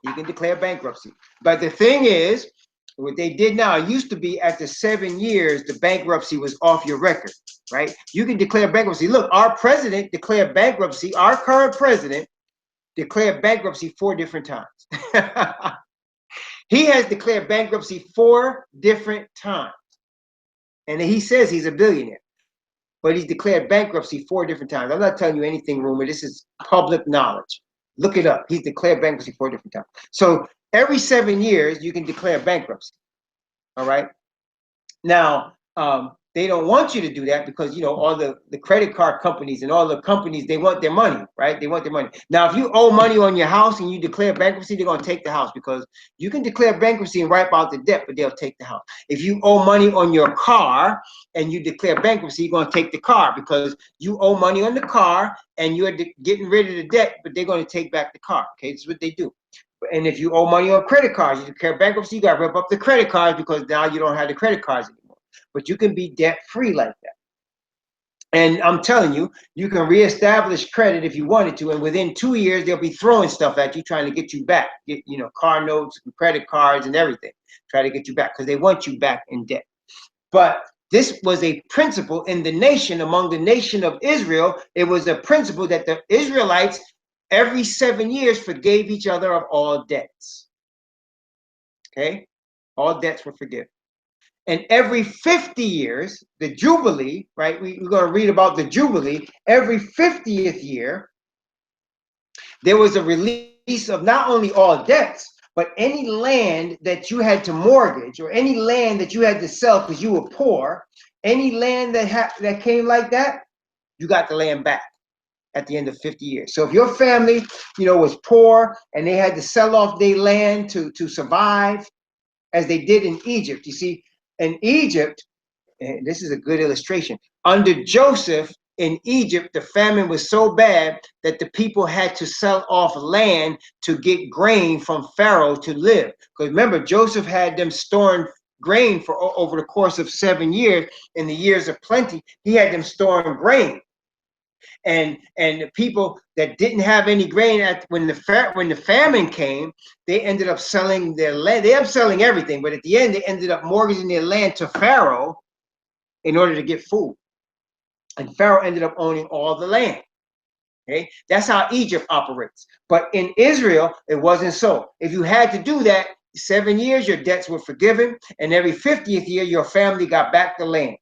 You can declare bankruptcy. But the thing is, what they did now, it used to be after 7 years, the bankruptcy was off your record, right? You can declare bankruptcy. Look, our president declared bankruptcy. Our current president declared bankruptcy 4 different times. He has declared bankruptcy 4 different times. And he says he's a billionaire, but he's declared bankruptcy 4 different times. I'm not telling you anything, rumor. This is public knowledge. Look it up. He's declared bankruptcy 4 different times. So every 7 years, you can declare bankruptcy. All right. Now, they don't want you to do that because, all the credit card companies and all the companies, they want their money, right? They want their money. Now, if you owe money on your house and you declare bankruptcy, they're going to take the house, because you can declare bankruptcy and wipe out the debt, but they'll take the house. If you owe money on your car and you declare bankruptcy, you're going to take the car, because you owe money on the car and you're getting rid of the debt, but they're going to take back the car. Okay, that's what they do. And if you owe money on credit cards, you declare bankruptcy, you got to rip up the credit cards, because now you don't have the credit cards anymore. But you can be debt-free like that. And I'm telling you, you can reestablish credit if you wanted to, and within 2 years, they'll be throwing stuff at you, trying to get you back. Get, car notes, credit cards, and everything. Try to get you back, because they want you back in debt. But this was a principle in the nation, among the nation of Israel. It was a principle that the Israelites, every 7 years, forgave each other of all debts. Okay? All debts were forgiven. And every 50 years, the Jubilee, right? We're going to read about the Jubilee. Every 50th year, there was a release of not only all debts, but any land that you had to mortgage, or any land that you had to sell because you were poor, any land that came like that, you got the land back. at the end of 50 years. So if your family, was poor and they had to sell off their land to survive, as they did in Egypt. You see, in Egypt, and this is a good illustration, under Joseph in Egypt, the famine was so bad that the people had to sell off land to get grain from Pharaoh to live. Because remember, Joseph had them storing grain for over the course of 7 years. In the years of plenty, he had them storing grain. And the people that didn't have any grain when the famine came, they ended up selling their land. They ended up selling everything, but at the end, they ended up mortgaging their land to Pharaoh in order to get food. And Pharaoh ended up owning all the land. Okay, that's how Egypt operates. But in Israel, it wasn't so. If you had to do that, 7 years, your debts were forgiven, and every 50th year, your family got back the land.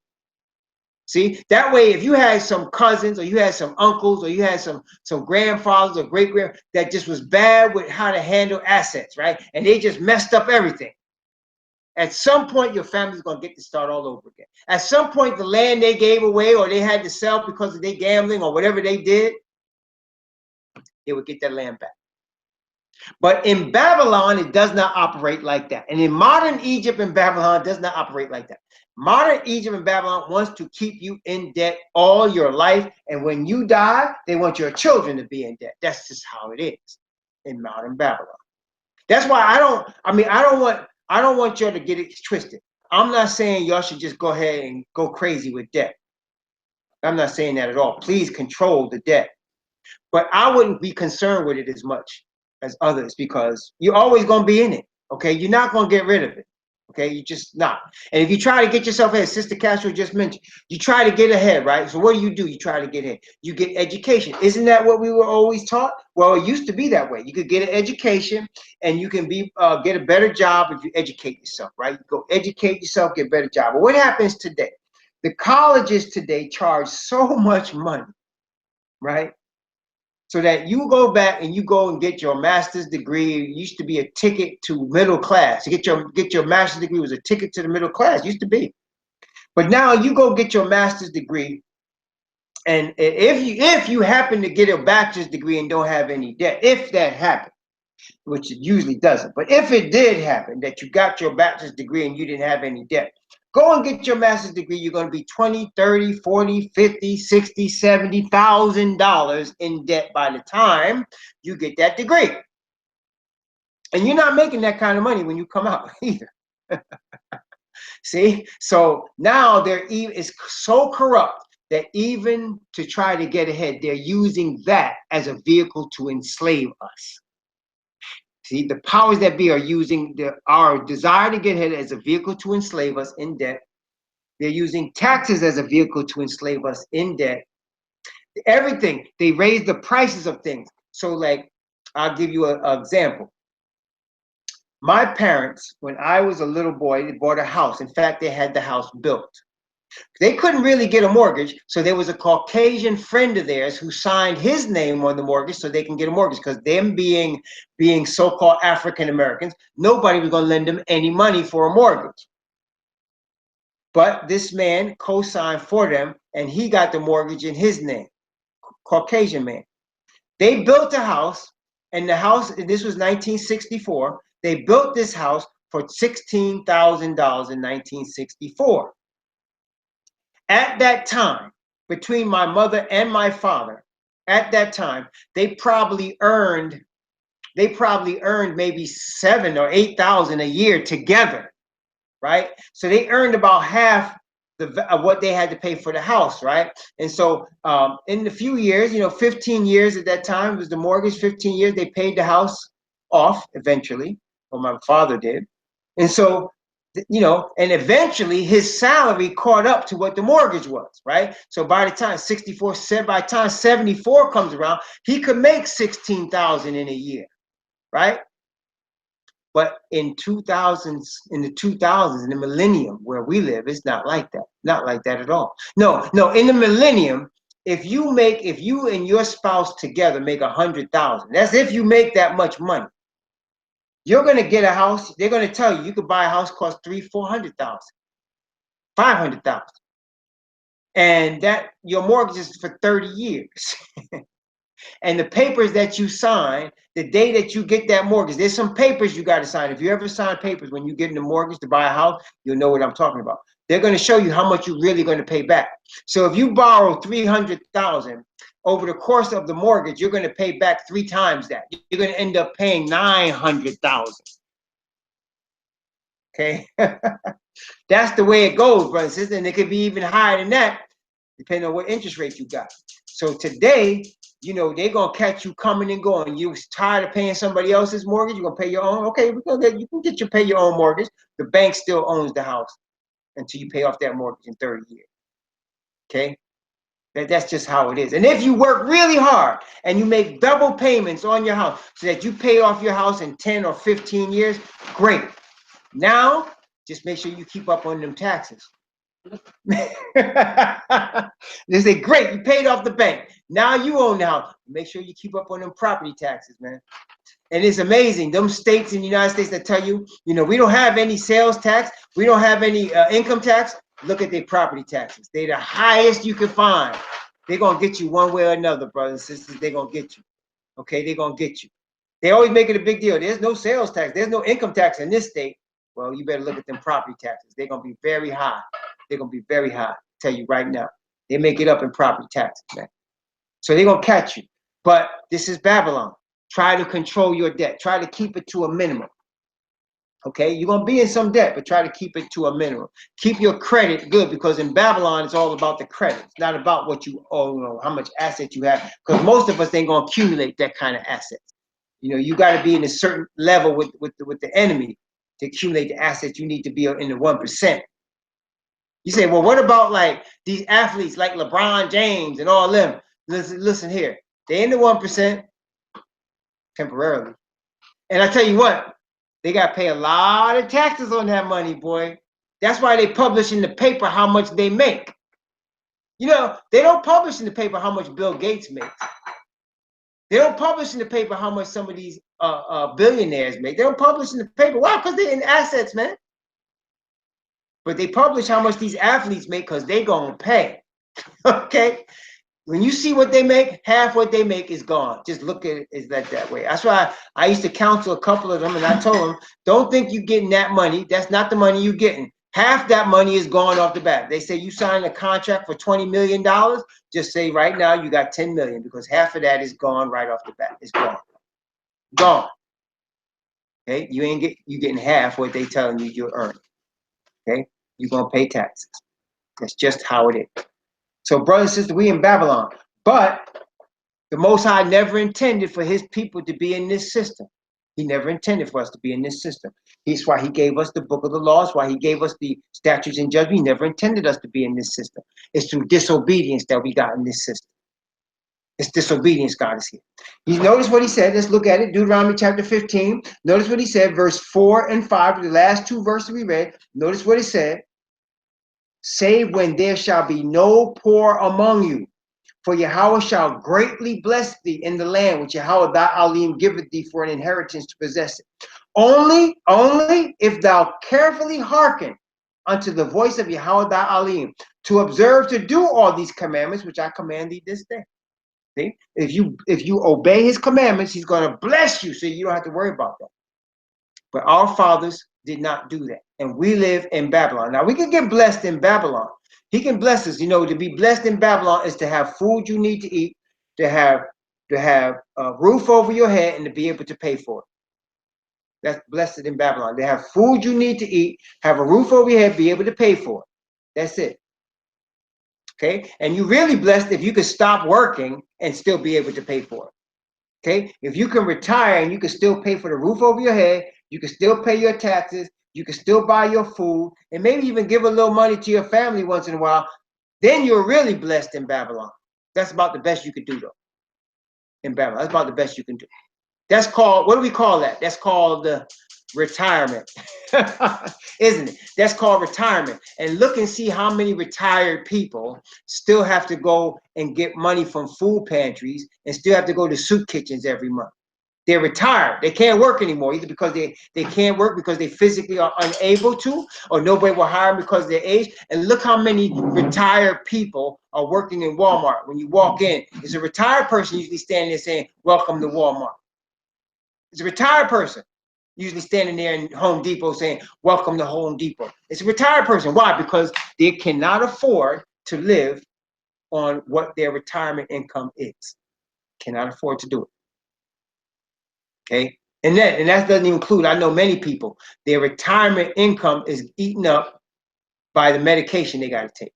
See, that way, if you had some cousins or you had some uncles or you had some grandfathers or great-grand that just was bad with how to handle assets, right? And they just messed up everything. At some point, your family's going to get to start all over again. At some point, the land they gave away or they had to sell because of their gambling or whatever they did, they would get that land back. But in Babylon, it does not operate like that. And in modern Egypt and Babylon, it does not operate like that. Modern Egypt and Babylon wants to keep you in debt all your life. And when you die, they want your children to be in debt. That's just how it is in modern Babylon. That's why I don't want y'all to get it twisted. I'm not saying y'all should just go ahead and go crazy with debt. I'm not saying that at all. Please control the debt. But I wouldn't be concerned with it as much as others because you're always going to be in it. Okay, you're not going to get rid of it. Okay, you're just not. And if you try to get yourself ahead, Sister Castro just mentioned, you try to get ahead, right? So what do? You try to get ahead. You get education. Isn't that what we were always taught? Well, it used to be that way. You could get an education and you can get a better job if you educate yourself, right? You go educate yourself, get a better job. But what happens today? The colleges today charge so much money, right? So that you go back and you go and get your master's degree. It used to be a ticket to middle class. To get your master's degree was a ticket to the middle class. It used to be. But now you go get your master's degree, and if you happen to get a bachelor's degree and don't have any debt, if that happened, which it usually doesn't, but if it did happen that you got your bachelor's degree and you didn't have any debt, go and get your master's degree. You're going to be $20, $30, $40, $50, $60, $70,000 in debt by the time you get that degree. And you're not making that kind of money when you come out either. See? So now it's so corrupt that even to try to get ahead, they're using that as a vehicle to enslave us. See, the powers that be are using our desire to get ahead as a vehicle to enslave us in debt. They're using taxes as a vehicle to enslave us in debt. Everything. They raise the prices of things. So, like, I'll give you an example. My parents, when I was a little boy, they bought a house. In fact, they had the house built. They couldn't really get a mortgage, so there was a Caucasian friend of theirs who signed his name on the mortgage so they can get a mortgage. Because them being so-called African Americans, nobody was going to lend them any money for a mortgage. But this man co-signed for them, and he got the mortgage in his name, Caucasian man. They built a house, and the house, this was 1964, they built this house for $16,000 in 1964. At that time, between my mother and my father, at that time, they probably earned maybe $7,000 or $8,000 a year together, right? So they earned about half of what they had to pay for the house, right? And so in a few years, 15 years at that time was the mortgage, 15 years, they paid the house off eventually, or my father did. And so, and eventually his salary caught up to what the mortgage was, right? So by the time 74 comes around, he could make $16,000 in a year, right? But in the 2000s, in the millennium where we live, it's not like that. Not like that at all. No. In the millennium, if you and your spouse together make $100,000, that's if you make that much money. You're going to get a house. They're going to tell you could buy a house cost $300,000, $400,000, $500,000, and that your mortgage is for 30 years. And the papers that you sign, the day that you get that mortgage, there's some papers you got to sign. If you ever sign papers when you get in the mortgage to buy a house, you'll know what I'm talking about. They're going to show you how much you're really going to pay back. So if you borrow $300,000 over the course of the mortgage, you're going to pay back 3 times that. You're going to end up paying $900,000. Okay, that's the way it goes, brothers and sisters, and it could be even higher than that, depending on what interest rate you got. So today, you know, they're gonna catch you coming and going. You tired of paying somebody else's mortgage? You're gonna pay your own. Okay, you can pay your own mortgage. The bank still owns the house until you pay off that mortgage in 30 years. Okay, that's just how it is. And if you work really hard and you make double payments on your house so that you pay off your house in 10 or 15 years, great. Now, just make sure you keep up on them taxes. They say, great, you paid off the bank. Now you own the house. Make sure you keep up on them property taxes, man. And it's amazing. Them states in the United States that tell you, you know, we don't have any sales tax. We don't have any income tax. Look at their property taxes. They're the highest you can find. They're going to get you one way or another, brothers and sisters. They're going to get you. Okay, they're going to get you. They always make it a big deal. There's no sales tax. There's no income tax in this state. Well, you better look at them property taxes. They're going to be very high. They're going to be very high. I tell you right now. They make it up in property taxes, man. So they're going to catch you. But this is Babylon. Try to control your debt. Try to keep it to a minimum. Okay? You're going to be in some debt, but try to keep it to a minimum. Keep your credit good, because in Babylon, it's all about the credit. It's not about what you owe, you know, how much assets you have, because most of us ain't going to accumulate that kind of assets. You know, you got to be in a certain level with the enemy to accumulate the assets you need to be in the 1%. You say, well, what about like these athletes like LeBron James and all them? Listen here. They're in the 1% temporarily. And I tell you what, they got to pay a lot of taxes on that money, boy. That's why they publish in the paper how much they make. You know, they don't publish in the paper how much Bill Gates makes. They don't publish in the paper how much some of these billionaires make. They don't publish in the paper. Why? Because they're in assets, man. But they publish how much these athletes make because they're going to pay. Okay? When you see what they make, half what they make is gone. Just look at it that way. That's why I used to counsel a couple of them, and I told them, don't think you're getting that money. That's not the money you're getting. Half that money is gone off the bat. They say you signed a contract for $20 million. Just say right now you got $10 million, because half of that is gone right off the bat. It's gone. Gone. Okay? You getting half what they telling you you're earning. Okay? You're going to pay taxes. That's just how it is. So, brothers and sisters, we in Babylon. But the Most High never intended for his people to be in this system. He never intended for us to be in this system. That's why he gave us the book of the laws, why he gave us the statutes and judgments. He never intended us to be in this system. It's through disobedience that we got in this system. It's disobedience got us here. You notice what he said. Let's look at it. Deuteronomy chapter 15. Notice what he said, verse 4 and 5, the last two verses we read. Notice what he said. Save when there shall be no poor among you, for Yahweh shall greatly bless thee in the land which Yahweh thy Elohim giveth thee for an inheritance to possess it. Only if thou carefully hearken unto the voice of Yahweh thy Elohim, to observe to do all these commandments which I command thee this day. See? If you obey his commandments, he's going to bless you, so you don't have to worry about that. But our fathers did not do that. And we live in Babylon. Now, we can get blessed in Babylon. He can bless us. You know, to be blessed in Babylon is to have food you need to eat, to have a roof over your head, and to be able to pay for it. That's blessed in Babylon. They have food you need to eat, have a roof over your head, be able to pay for it. That's it. Okay? And you're really blessed if you can stop working and still be able to pay for it. Okay? If you can retire and you can still pay for the roof over your head, you can still pay your taxes, you can still buy your food, and maybe even give a little money to your family once in a while, then you're really blessed in Babylon. That's about the best you could do, though. In Babylon, that's about the best you can do. That's called, what do we call that? That's called the retirement, isn't it? That's called retirement. And look and see how many retired people still have to go and get money from food pantries and still have to go to soup kitchens every month. They're retired. They can't work anymore, either because they can't work because they physically are unable to, or nobody will hire them because of their age. And look how many retired people are working in Walmart. When you walk in, it's a retired person usually standing there saying, "Welcome to Walmart." It's a retired person usually standing there in Home Depot saying, "Welcome to Home Depot." It's a retired person. Why? Because they cannot afford to live on what their retirement income is. Cannot afford to do it. Okay, and that doesn't even include, I know many people, their retirement income is eaten up by the medication they got to take,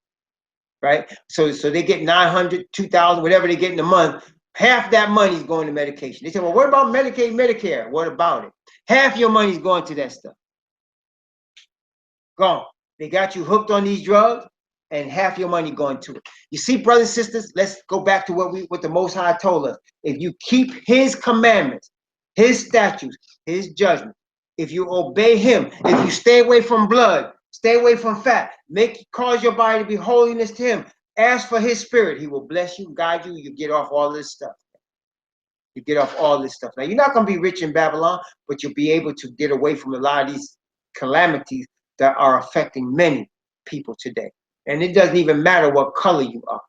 right? So they get 900, 2,000, whatever they get in a month. Half that money is going to medication. They say, well, what about Medicaid, Medicare? What about it? Half your money is going to that stuff. Gone. They got you hooked on these drugs, and half your money going to it. You see, brothers and sisters, let's go back to what the Most High told us. If you keep His commandments, His statutes, His judgment, if you obey Him, if you stay away from blood, stay away from fat, cause your body to be holiness to Him, ask for His Spirit, He will bless you, guide you, you get off all this stuff. You get off all this stuff. Now, you're not going to be rich in Babylon, but you'll be able to get away from a lot of these calamities that are affecting many people today. And it doesn't even matter what color you are.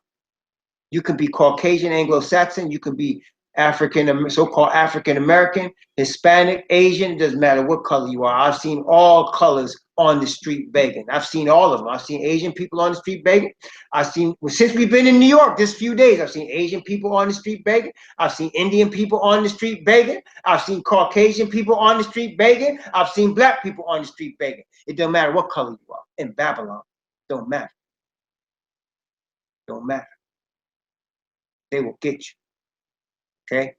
You can be Caucasian, Anglo-Saxon, you can be African, so-called African American, Hispanic, Asian, it doesn't matter what color you are. I've seen all colors on the street begging. I've seen all of them. I've seen Asian people on the street begging. I've seen, since we've been in New York this few days, I've seen Asian people on the street begging. I've seen Indian people on the street begging. I've seen Caucasian people on the street begging. I've seen black people on the street begging. It don't matter what color you are. In Babylon, don't matter. Don't matter. They will get you. Okay?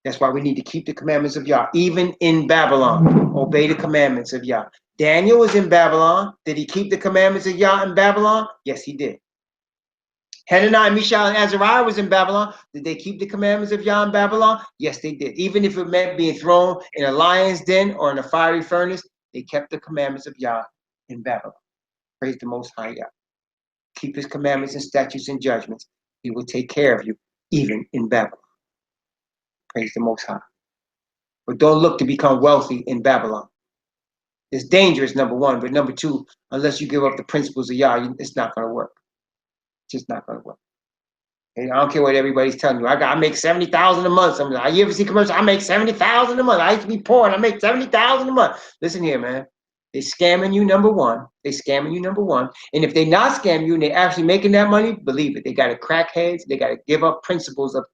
That's why we need to keep the commandments of Yah. Even in Babylon, obey the commandments of Yah. Daniel was in Babylon. Did he keep the commandments of Yah in Babylon? Yes, he did. Hananiah, Mishael, and Azariah was in Babylon. Did they keep the commandments of Yah in Babylon? Yes, they did. Even if it meant being thrown in a lion's den or in a fiery furnace, they kept the commandments of Yah in Babylon. Praise the Most High Yah. Keep His commandments and statutes and judgments. He will take care of you, even in Babylon. Praise the Most High. But don't look to become wealthy in Babylon. It's dangerous, number one. But number two, unless you give up the principles of Yah, it's not going to work. It's just not going to work. And I don't care what everybody's telling you. I make $70,000 a month. You ever see commercials? I make $70,000 a month. I used to be poor and I make $70,000 a month. Listen here, man. They're scamming you, number one. They're scamming you, number one. And if they're not scamming you and they're actually making that money, believe it. They got to crack heads. They got to give up principles of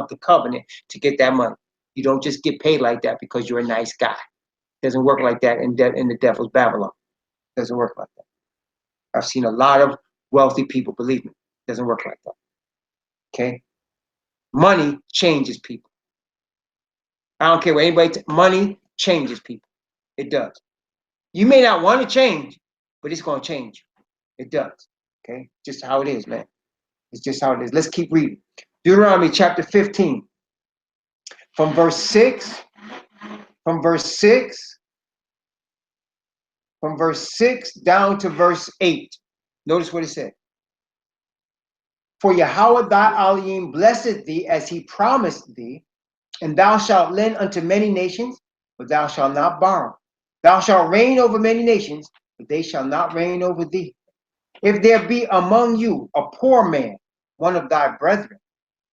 the covenant to get that money. You don't just get paid like that because you're a nice guy. It doesn't work like that in the devil's Babylon. It doesn't work like that. I've seen a lot of wealthy people, believe me. It doesn't work like that. Okay? Money changes people. I don't care what anybody, money changes people. It does. You may not want to change, but it's going to change you. It does. Okay? Just how it is, man. It's just how it is. Let's keep reading. Deuteronomy chapter 15. From verse 6. From verse 6 down to verse 8. Notice what it said. For Yahweh thy Elohim blessed thee as he promised thee, and thou shalt lend unto many nations, but thou shalt not borrow. Thou shalt reign over many nations, but they shall not reign over thee. If there be among you a poor man, one of thy brethren,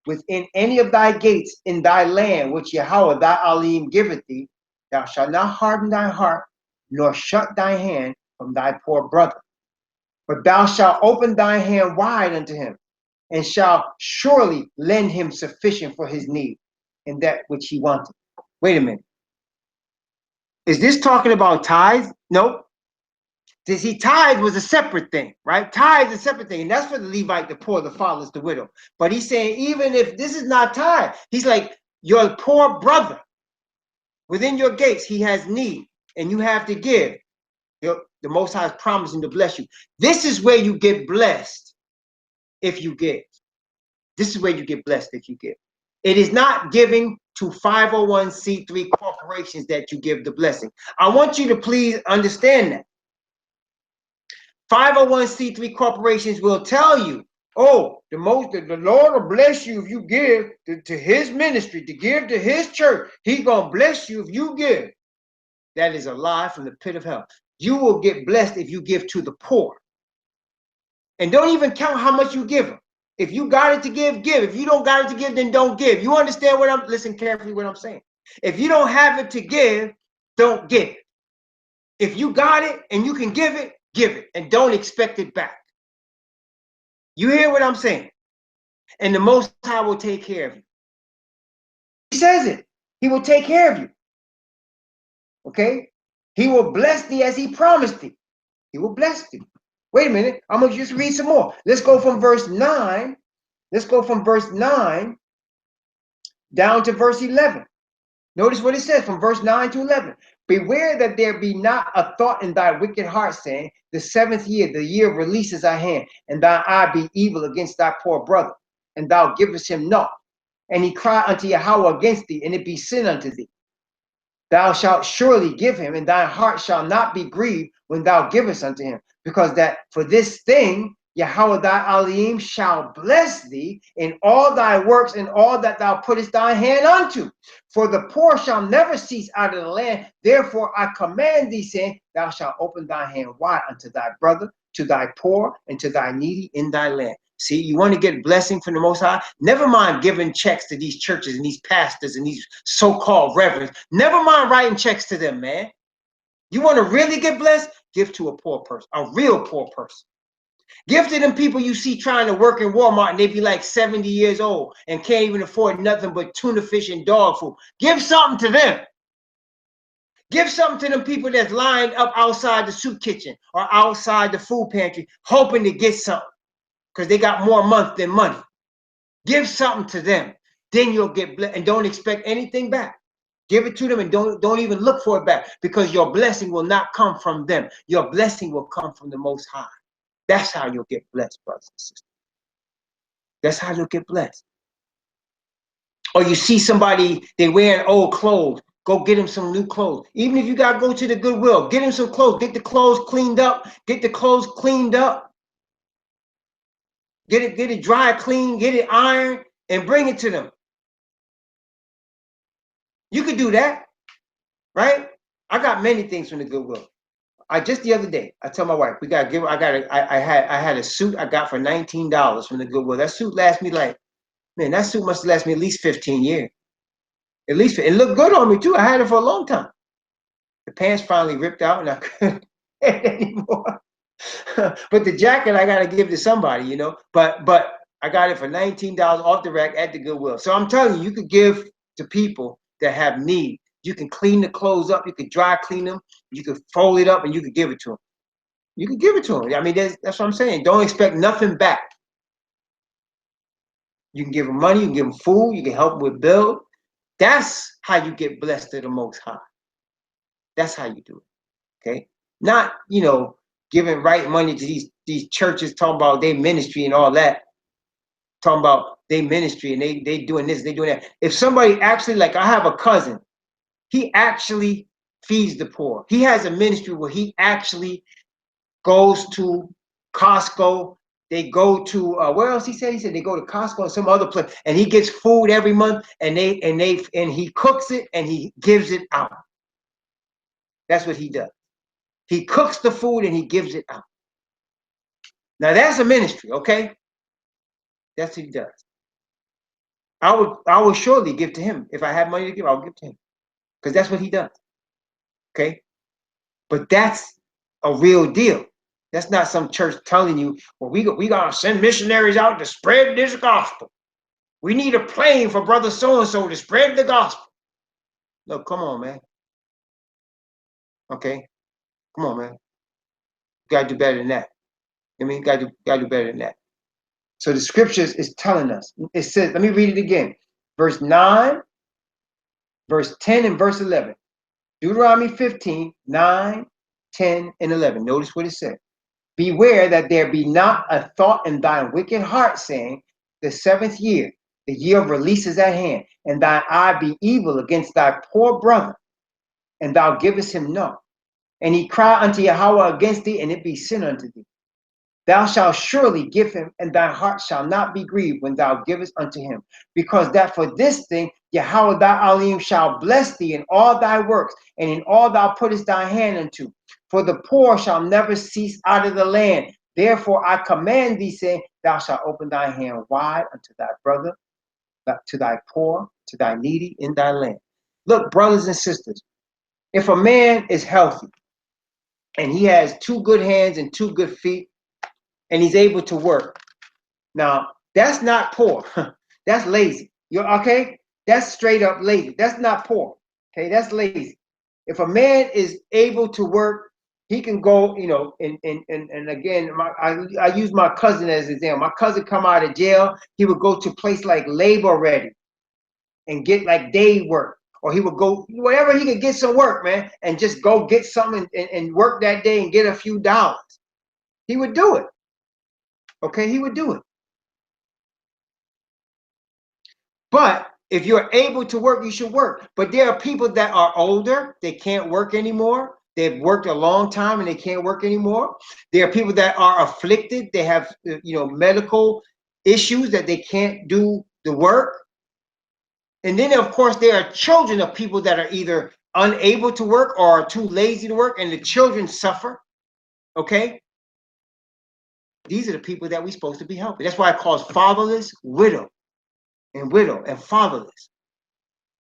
within any of thy gates in thy land, which Yahweh thy Elohim giveth thee, thou shalt not harden thy heart, nor shut thy hand from thy poor brother. But thou shalt open thy hand wide unto him, and shalt surely lend him sufficient for his need, and that which he wanted. Wait a minute. Is this talking about tithes? Nope. Tithe was a separate thing, right? Tithe is a separate thing. And that's for the Levite, the poor, the fatherless, the widow. But he's saying, even if this is not tithe, he's like, your poor brother, within your gates, he has need, and you have to give. The Most High is promising to bless you. This is where you get blessed if you give. This is where you get blessed if you give. It is not giving to 501c3 corporations that you give the blessing. I want you to please understand that. 501c3 corporations will tell you Oh, the Lord will bless you if you give to his ministry, to give to his church. He's gonna bless you if you give. That is a lie from the pit of hell. You will get blessed if you give to the poor. And don't even count how much you give them. If you got it to give, give. If you don't got it to give, then don't give. You understand what listen carefully what I'm saying. If you don't have it to give, don't give it. If you got it and you can give it, give it. And don't expect it back. You hear what I'm saying? And the Most High will take care of you. He says it. He will take care of you. Okay? He will bless thee as he promised thee. He will bless thee. Wait a minute. I'm going to just read some more. Let's go from verse 9. Let's go from verse 9 down to verse 11. Notice what it says from verse 9 to 11. Beware that there be not a thought in thy wicked heart, saying, the 7th year, the year of release is at hand, and thy eye be evil against thy poor brother, and thou givest him naught. And he cry unto Yahweh against thee, and it be sin unto thee. Thou shalt surely give him, and thy heart shall not be grieved when thou givest unto him, because that for this thing Yahweh thy Elohim shall bless thee in all thy works and all that thou puttest thy hand unto. For the poor shall never cease out of the land. Therefore I command thee, saying, thou shalt open thy hand wide unto thy brother, to thy poor, and to thy needy in thy land. See, you want to get blessing from the Most High? Never mind giving checks to these churches and these pastors and these so-called reverends. Never mind writing checks to them, man. You want to really get blessed? Give to a poor person, a real poor person. Give to them people you see trying to work in Walmart and they be like 70 years old and can't even afford nothing but tuna fish and dog food. Give something to them. Give something to them people that's lined up outside the soup kitchen or outside the food pantry hoping to get something because they got more month than money. Give something to them. Then you'll get blessed and don't expect anything back. Give it to them and don't even look for it back, because your blessing will not come from them. Your blessing will come from the Most High. That's how you'll get blessed, brothers and sisters. That's how you'll get blessed. Or you see somebody, they wearing old clothes, go get them some new clothes. Even if you got to go to the Goodwill, get them some clothes, get the clothes cleaned up, get the clothes cleaned up. Get it dry clean, get it ironed, and bring it to them. You could do that, right? I got many things from the Goodwill. Just the other day, I tell my wife, we gotta give. I had a suit I got for $19 from the Goodwill. That suit lasts me like, man, that suit must last me at least 15 years. At least it looked good on me too. I had it for a long time. The pants finally ripped out and I couldn't wear it anymore. But the jacket I gotta give to somebody, you know. But I got it for $19 off the rack at the Goodwill. So I'm telling you, you could give to people that have need. You can clean the clothes up. You can dry clean them. You can fold it up and you can give it to them. You can give it to them. I mean, that's what I'm saying. Don't expect nothing back. You can give them money. You can give them food. You can help them with bills. That's how you get blessed to the Most High. That's how you do it. Okay? Not, you know, giving right money to these churches, talking about their ministry and all that. Talking about their ministry and they doing this, they doing that. If somebody actually, like I have a cousin, he actually feeds the poor. He has a ministry where he actually goes to Costco. They go to where else he said? He said they go to Costco and some other place, and he gets food every month, and he cooks it and he gives it out. That's what he does. He cooks the food and he gives it out. Now that's a ministry, okay? That's what he does. I would surely give to him. If I had money to give, I would give to him. Because that's what he does. Okay? But that's a real deal. That's not some church telling you, well, we gotta send missionaries out to spread this gospel. We need a plane for brother so-and-so to spread the gospel. No, come on, man. Okay? Come on, man. You gotta do better than that. I mean, you gotta do better than that. So the scriptures is telling us. It says, let me read it again. Verse 9, verse 10, and verse 11. Deuteronomy 15, 9, 10, and 11. Notice what it said. Beware that there be not a thought in thy wicked heart, saying, the 7th year, the year of release is at hand, and thine eye be evil against thy poor brother, and thou givest him naught. And he cry unto Yahweh against thee, and it be sin unto thee. Thou shalt surely give him, and thy heart shall not be grieved when thou givest unto him. Because that for this thing Yahweh thy Elohim shall bless thee in all thy works, and in all thou puttest thy hand unto. For the poor shall never cease out of the land. Therefore I command thee, saying, thou shalt open thy hand wide unto thy brother, to thy poor, to thy needy in thy land. Look, brothers and sisters, if a man is healthy and he has 2 good hands and 2 good feet, and he's able to work, now that's not poor. That's lazy. You're okay? That's straight up lazy. That's not poor. Okay, that's lazy. If a man is able to work, he can go, and again, I use my cousin as an example. My cousin come out of jail, he would go to a place like Labor Ready and get like day work. Or he would go wherever he could get some work, man, and just go get something and work that day and get a few dollars. He would do it. Okay, he would do it. But if you're able to work, you should work. But there are people that are older, they can't work anymore. They've worked a long time and they can't work anymore. There are people that are afflicted. They have, medical issues that they can't do the work. And then, of course, there are children of people that are either unable to work or are too lazy to work, and the children suffer. Okay? These are the people that we're supposed to be helping. That's why it calls fatherless, widow, and fatherless.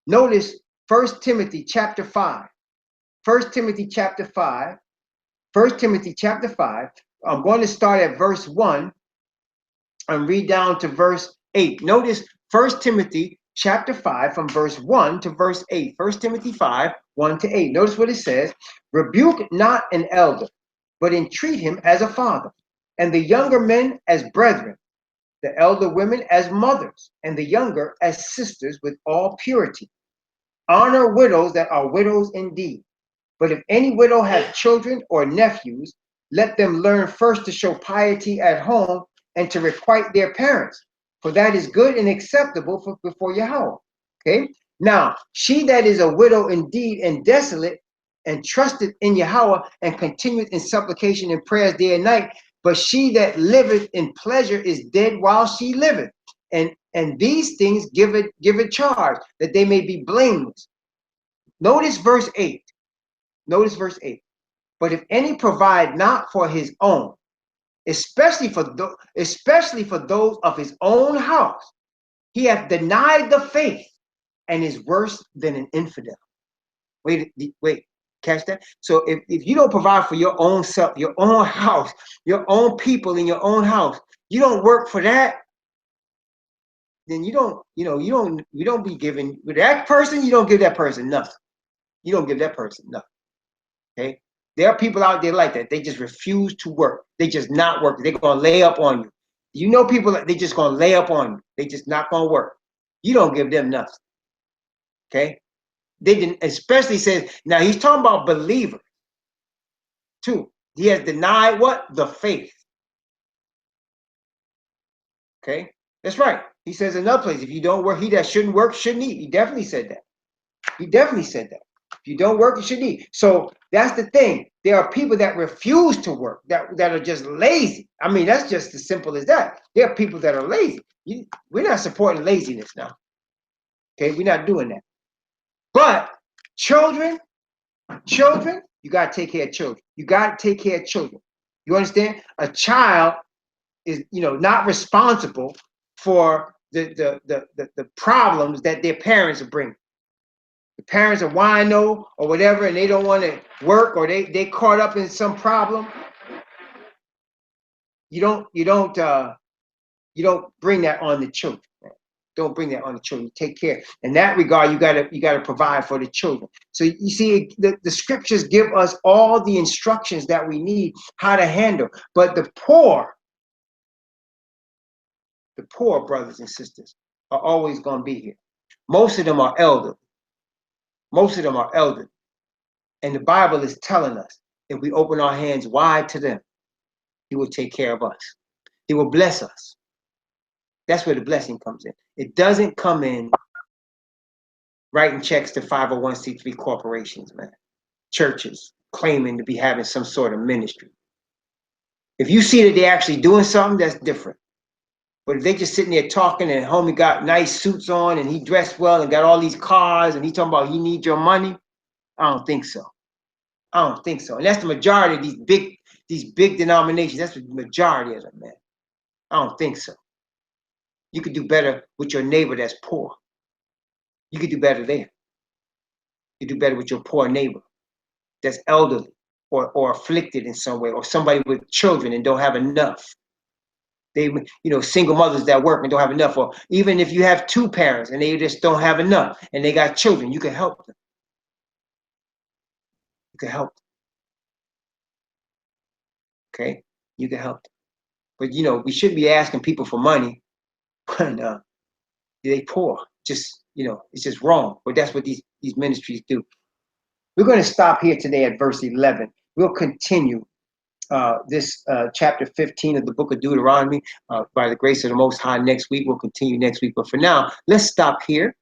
Notice 1 Timothy chapter 5. 1 Timothy chapter 5. 1 Timothy chapter 5. I'm going to start at verse 1 and read down to verse 8. Notice 1 Timothy chapter 5 from verse 1 to verse 8. 1 Timothy 5, 1 to 8. Notice what it says. Rebuke not an elder, but entreat him as a father, and the younger men as brethren, the elder women as mothers, and the younger as sisters with all purity. Honor widows that are widows indeed. But if any widow have children or nephews, let them learn first to show piety at home and to requite their parents, for that is good and acceptable before Yahweh. Okay? Now, she that is a widow indeed and desolate and trusted in Yahweh and continueth in supplication and prayers day and night, but she that liveth in pleasure is dead while she liveth. And these things give it charge, that they may be blameless. Notice verse 8. Notice verse 8. But if any provide not for his own, especially for those of his own house, he hath denied the faith and is worse than an infidel. Wait, catch that? So if you don't provide for your own self, your own house, your own people in your own house, you don't work for that, then you don't be giving with that person, you don't give that person nothing. You don't give that person nothing. Okay? There are people out there like that. They just refuse to work. They just not work. They're gonna lay up on you. You know people that they just gonna lay up on you. They just not gonna work. You don't give them nothing. Okay? They didn't, especially says, now he's talking about believers too. He has denied what? The faith. Okay? That's right. He says in another place, if you don't work, he that shouldn't work shouldn't eat. He definitely said that. He definitely said that. If you don't work, you shouldn't eat. So that's the thing. There are people that refuse to work, that are just lazy. I mean, that's just as simple as that. There are people that are lazy. We're not supporting laziness now. Okay, we're not doing that. But children, you got to take care of children. You got to take care of children. You understand? A child is, not responsible for the problems that their parents are bringing. The parents are wino or whatever, and they don't want to work, or they caught up in some problem. You don't bring that on the children. Man. Don't bring that on the children. Take care. In that regard, you gotta provide for the children. So you see, the scriptures give us all the instructions that we need how to handle. But the poor brothers and sisters are always gonna be here. Most of them are elderly. And the Bible is telling us if we open our hands wide to them, he will take care of us. He will bless us. That's where the blessing comes in. It doesn't come in writing checks to 501c3 corporations, man. Churches claiming to be having some sort of ministry. If you see that they're actually doing something, that's different. But if they just sitting there talking and homie got nice suits on and he dressed well and got all these cars and he talking about he needs your money, I don't think so. I don't think so. And that's the majority of these big denominations. That's the majority of them, man. I don't think so. You could do better with your neighbor that's poor. You could do better there. You do better with your poor neighbor that's elderly or afflicted in some way, or somebody with children and don't have enough. They, single mothers that work and don't have enough, or even if you have two parents and they just don't have enough and they got children, you can help them. You can help them. Okay? You can help them. But we shouldn't be asking people for money when they poor. Just, it's just wrong. But that's what these ministries do. We're going to stop here today at verse 11. We'll continue this chapter 15 of the book of Deuteronomy by the grace of the Most High next week. We'll continue next week. But for now, let's stop here.